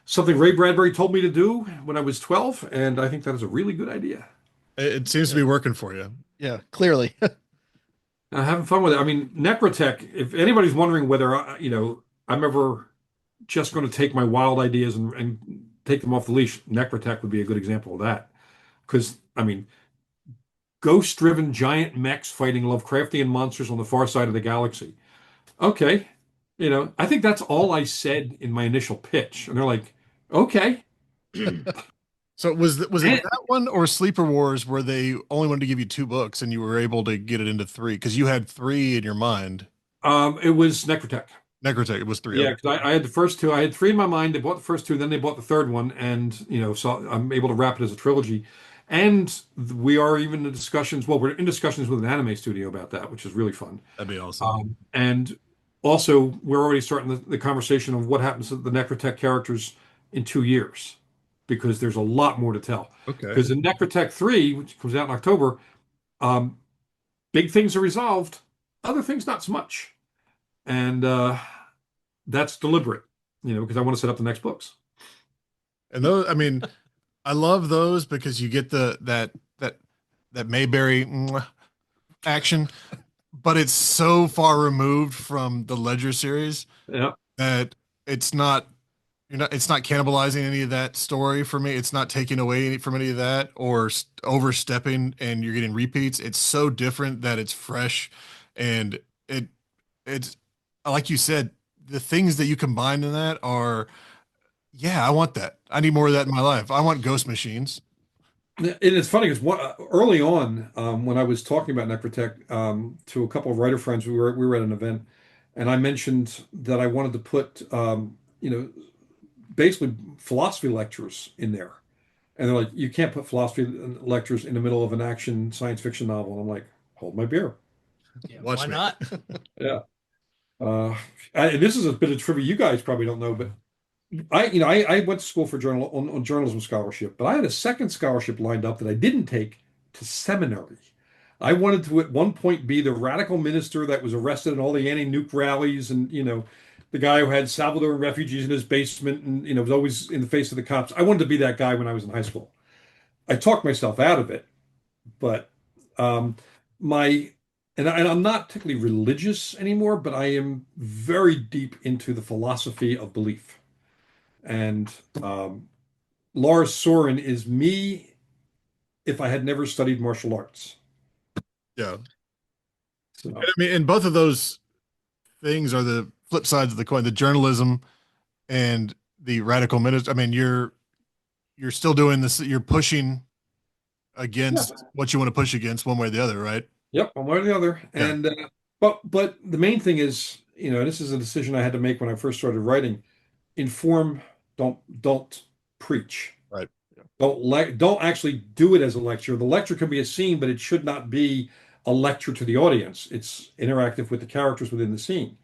Speaker 5: something Ray Bradbury told me to do when I was 12. And I think that is a really good idea.
Speaker 2: It seems to be working for you.
Speaker 4: Yeah, clearly.
Speaker 5: Having fun with it. I mean, Necrotech, if anybody's wondering whether, I'm ever just going to take my wild ideas and take them off the leash, Necrotech would be a good example of that. Because, I mean, ghost-driven giant mechs fighting Lovecraftian monsters on the far side of the galaxy. Okay. I think that's all I said in my initial pitch. And they're like, okay.
Speaker 2: So was it that one or Sleeper Wars where they only wanted to give you 2 books and you were able to get it into 3 because you had 3 in your mind?
Speaker 5: It was Necrotech.
Speaker 2: Necrotech, it was 3.
Speaker 5: Yeah, because I had the first 2. I had 3 in my mind. They bought the first 2, then they bought the third one, and so I'm able to wrap it as a trilogy. And we are even in discussions. Well, we're in discussions with an anime studio about that, which is really fun.
Speaker 2: That'd be awesome.
Speaker 5: And also, we're already starting the conversation of what happens to the Necrotech characters in 2 years, because there's a lot more to tell.
Speaker 2: Okay.
Speaker 5: Because in Necrotech 3, which comes out in October, big things are resolved, other things not so much. And that's deliberate, because I want to set up the next books.
Speaker 2: And those, I mean, I love those because you get that Maberry action, but it's so far removed from the Ledger series that it's not cannibalizing any of that story for me. It's not taking away from any of that or overstepping, and you're getting repeats. It's so different that it's fresh, and it's like you said, the things that you combine in that are, yeah, I want that. I need more of that in my life. I want ghost machines.
Speaker 5: And it's funny because early on, when I was talking about Necrotech to a couple of writer friends, we were at an event, and I mentioned that I wanted to put basically philosophy lectures in there, and they're like, "You can't put philosophy lectures in the middle of an action science fiction novel." And I'm like, "Hold my beer."
Speaker 3: Yeah,
Speaker 2: Watch
Speaker 3: why
Speaker 2: me.
Speaker 3: not?
Speaker 5: Yeah. And this is a bit of trivia you guys probably don't know, but I went to school for on journalism scholarship, but I had a second scholarship lined up that I didn't take to seminary. I wanted to at one point be the radical minister that was arrested in all the anti-nuke rallies, and the guy who had Salvadoran refugees in his basement, and was always in the face of the cops. I wanted to be that guy when I was in high school. I talked myself out of it, but I'm not particularly religious anymore, but I am very deep into the philosophy of belief. And Lars Soren is me if I had never studied martial arts.
Speaker 2: Yeah.
Speaker 5: So,
Speaker 2: I mean, and both of those things are the flip sides of the coin, the journalism and the radical minister. I mean, you're still doing this, you're pushing against what you want to push against one way or the other, right?
Speaker 5: Yep, one way or the other.
Speaker 2: Yeah.
Speaker 5: And but the main thing is, this is a decision I had to make when I first started writing. Inform, don't preach.
Speaker 2: Right.
Speaker 5: Don't actually do it as a lecture. The lecture can be a scene, but it should not be a lecture to the audience. It's interactive with the characters within the scene.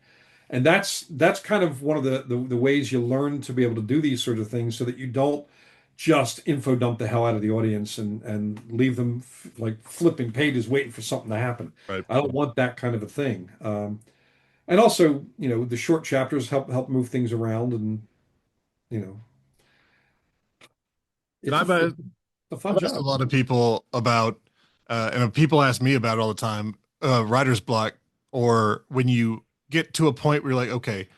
Speaker 5: And that's kind of one of the ways you learn to be able to do these sort of things, so that you don't just info dump the hell out of the audience and leave them like flipping pages waiting for something to happen.
Speaker 2: Right.
Speaker 5: I don't want that kind of a thing. And also, the short chapters help move things around, and it's a fun
Speaker 2: I've asked
Speaker 5: job.
Speaker 2: a lot of people about, and people ask me about it all the time, writer's block, or when you get to a point where you're like, okay,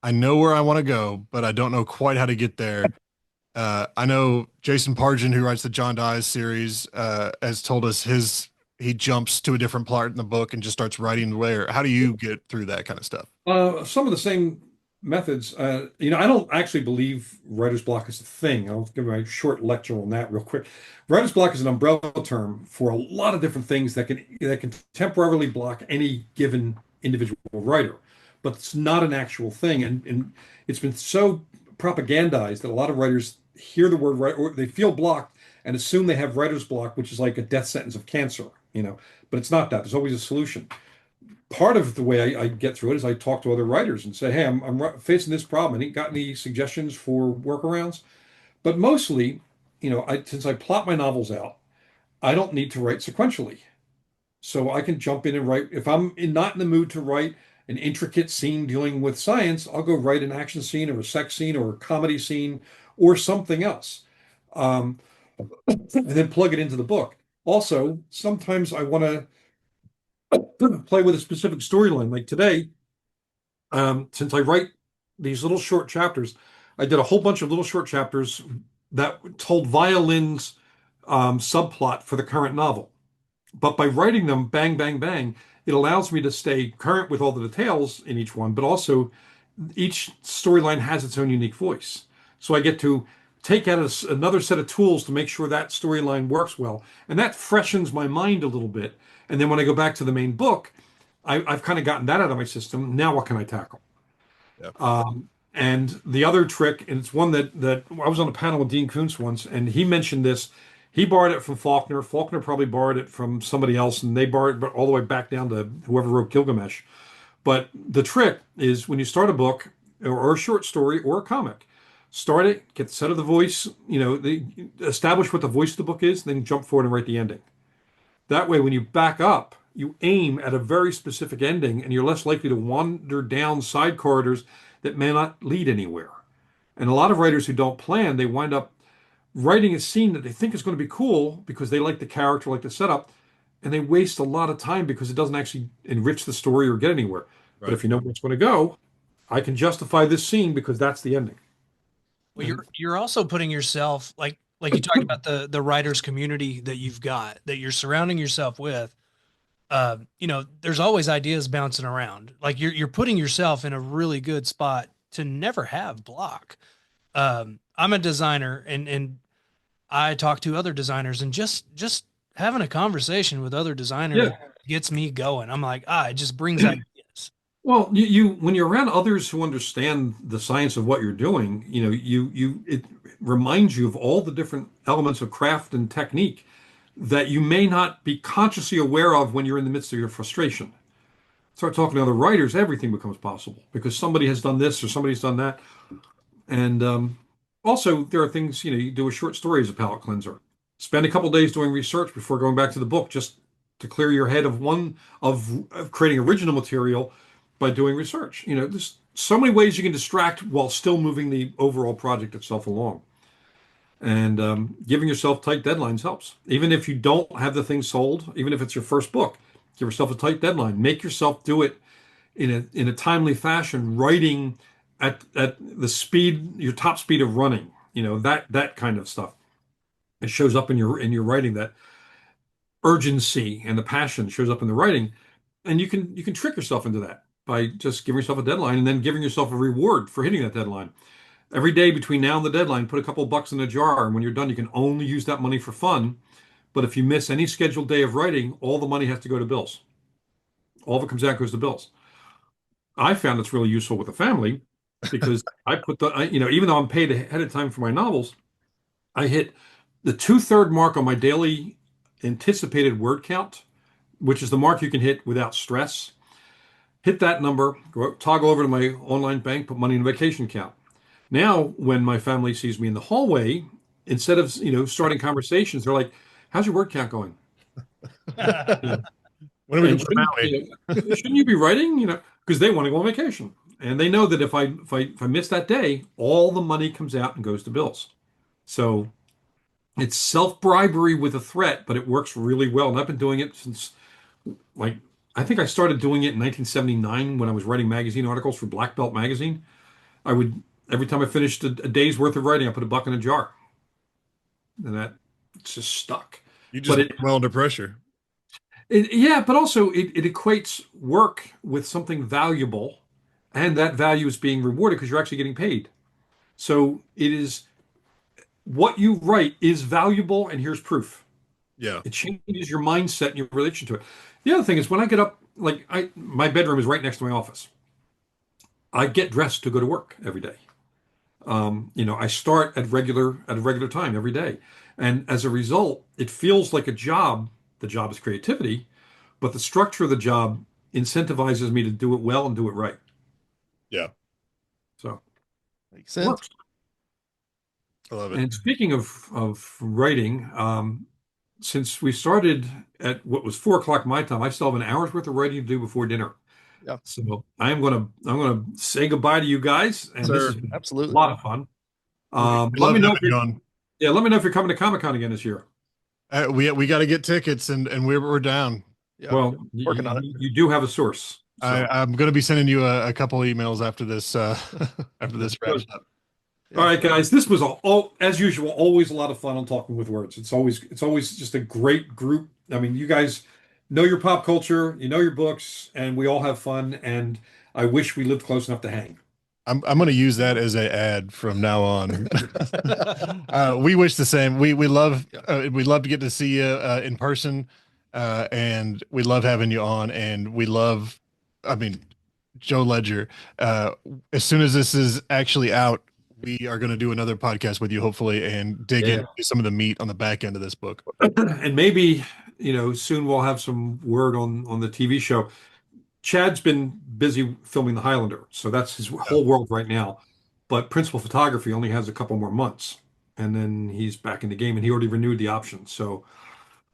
Speaker 2: I know where I want to go, but I don't know quite how to get there. I know Jason Pargin, who writes the John Dies series, has told us he jumps to a different part in the book and just starts writing where. How do you get through that kind of stuff?
Speaker 5: Some of the same methods. I don't actually believe writer's block is a thing. I'll give my short lecture on that real quick. Writer's block is an umbrella term for a lot of different things that can temporarily block any given individual writer, but it's not an actual thing. And it's been so propagandized that a lot of writers hear the word right, or they feel blocked and assume they have writer's block, which is like a death sentence of cancer, but it's not that. There's always a solution. part of the way I get through it is I talk to other writers and say, hey, I'm facing this problem. Any got any suggestions for workarounds? But mostly, since I plot my novels out, I don't need to write sequentially. So I can jump in and write. If not in the mood to write an intricate scene dealing with science, I'll go write an action scene or a sex scene or a comedy scene or something else. Um, and then plug it into the book. Also, sometimes I want to play with a specific storyline. Like today, since I write these little short chapters, I did a whole bunch of little short chapters that told Violin's subplot for the current novel. But by writing them bang, bang, bang, it allows me to stay current with all the details in each one, but also each storyline has its own unique voice. So I get to take out another set of tools to make sure that storyline works well. And that freshens my mind a little bit. And then when I go back to the main book, I've kind of gotten that out of my system. Now what can I tackle?
Speaker 2: Yeah.
Speaker 5: And the other trick, and it's one that I was on a panel with Dean Koontz once, and he mentioned this. He borrowed it from Faulkner. Faulkner probably borrowed it from somebody else, and they borrowed it all the way back down to whoever wrote Gilgamesh. But the trick is when you start a book or a short story or a comic, start it, get the set of the voice, establish what the voice of the book is, then jump forward and write the ending. That way, when you back up, you aim at a very specific ending, and you're less likely to wander down side corridors that may not lead anywhere. And a lot of writers who don't plan, they wind up writing a scene that they think is going to be cool because they like the character, like the setup, and they waste a lot of time because it doesn't actually enrich the story or get anywhere. Right. But if you know where it's going to go, I can justify this scene because that's the ending.
Speaker 3: Well, you're also putting yourself like you talked about the writers community that you've got, that you're surrounding yourself with. There's always ideas bouncing around. Like you're putting yourself in a really good spot to never have block. I'm a designer and I talk to other designers, and just having a conversation with other designers gets me going. I'm like, it just brings ideas.
Speaker 5: Well, you when you're around others who understand the science of what you're doing, it reminds you of all the different elements of craft and technique that you may not be consciously aware of when you're in the midst of your frustration. Start talking to other writers, everything becomes possible because somebody has done this or somebody's done that. And also, there are things, you do a short story as a palate cleanser. Spend a couple days doing research before going back to the book just to clear your head of creating original material by doing research. There's so many ways you can distract while still moving the overall project itself along. And giving yourself tight deadlines helps. Even if you don't have the thing sold, even if it's your first book, give yourself a tight deadline. Make yourself do it in a timely fashion, writing at the speed, your top speed of running, that kind of stuff. It shows up in your writing. That urgency and the passion shows up in the writing, and you can trick yourself into that by just giving yourself a deadline and then giving yourself a reward for hitting that deadline. Every day between now and the deadline, put a couple of bucks in a jar, and when you're done, you can only use that money for fun. But if you miss any scheduled day of writing, all the money has to go to bills. All of it comes out goes to bills. I found it's really useful with the family because I put even though I'm paid ahead of time for my novels, I hit the 2/3 mark on my daily anticipated word count, which is the mark you can hit without stress. Hit that number, toggle over to my online bank, put money in a vacation account. Now, when my family sees me in the hallway, instead of starting conversations, they're like, "How's your word count going?"
Speaker 2: When are we doing family?
Speaker 5: Shouldn't you be writing? Because they want to go on vacation, and they know that if I miss that day, all the money comes out and goes to bills. So it's self-bribery with a threat, but it works really well. And I've been doing it since, I think I started doing it in 1979 when I was writing magazine articles for Black Belt magazine. I would, every time I finished a day's worth of writing, I put a buck in a jar. And that it's just stuck.
Speaker 2: You just work well under pressure.
Speaker 5: But also it equates work with something valuable, and that value is being rewarded because you're actually getting paid. So it is what you write is valuable, and here's proof.
Speaker 2: Yeah.
Speaker 5: It changes your mindset and your relation to it. The other thing is when I get up, my bedroom is right next to my office. I get dressed to go to work every day. I start at a regular time every day. And as a result, it feels like a job. The job is creativity, but the structure of the job incentivizes me to do it well and do it right.
Speaker 2: Yeah.
Speaker 5: So
Speaker 4: Makes sense.
Speaker 5: works.
Speaker 2: I love it.
Speaker 5: And speaking of writing, since we started at what was 4 o'clock my time, I still have an hour's worth of writing to do before dinner.
Speaker 4: Yeah.
Speaker 5: So I'm gonna say goodbye to you guys, and this
Speaker 2: Sir,
Speaker 5: has been
Speaker 4: absolutely
Speaker 5: a lot of fun.
Speaker 2: Love
Speaker 5: Let me know if
Speaker 2: having you
Speaker 5: you're,
Speaker 2: on.
Speaker 5: yeah, let me know if you're coming to Comic-Con again this year.
Speaker 2: We got to get tickets, and we're down.
Speaker 4: Yeah.
Speaker 5: Well,
Speaker 4: working on it.
Speaker 5: You do have a source. So.
Speaker 2: I'm going to be sending you a couple emails after this after this wraps up.
Speaker 5: All right, guys. This was all as usual. Always a lot of fun on Talking with Words. It's always just a great group. I mean, you guys know your pop culture, you know your books, and we all have fun. And I wish we lived close enough to hang.
Speaker 2: I'm going to use that as an ad from now on. We wish the same. We love we'd love to get to see you in person, and we love having you on. And we love, I mean, Joe Ledger. As soon as this is actually out, we are going to do another podcast with you, hopefully, and dig into some of the meat on the back end of this book.
Speaker 5: And maybe, soon we'll have some word on the TV show. Chad's been busy filming The Highlander, so that's his whole world right now. But principal photography only has a couple more months, and then he's back in the game, and he already renewed the option. So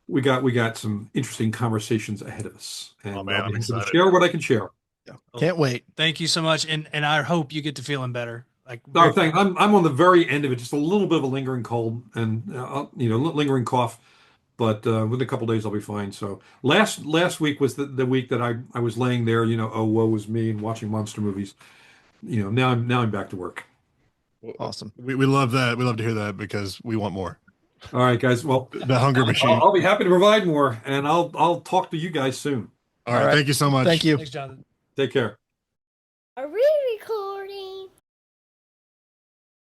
Speaker 5: we got some interesting conversations ahead of us, and
Speaker 2: Oh, man,
Speaker 5: I'll be
Speaker 2: I'm
Speaker 5: happy to
Speaker 2: excited.
Speaker 5: share what I can share.
Speaker 4: Yeah. Can't wait.
Speaker 3: Thank you so much, and I hope you get to feeling better. Like,
Speaker 5: No, thanks. I'm on the very end of it, just a little bit of a lingering cold and lingering cough. But within a couple of days, I'll be fine. So last week was the week that I was laying there, oh, woe was me, and watching monster movies. Now I'm back to work.
Speaker 4: Awesome.
Speaker 2: We love that. We love to hear that because we want more.
Speaker 5: All right, guys. Well,
Speaker 2: The hunger machine.
Speaker 5: I'll be happy to provide more, and I'll talk to you guys soon.
Speaker 2: All right. Thank you so much.
Speaker 4: Thank you.
Speaker 3: Thanks, Jonathan.
Speaker 5: Take care.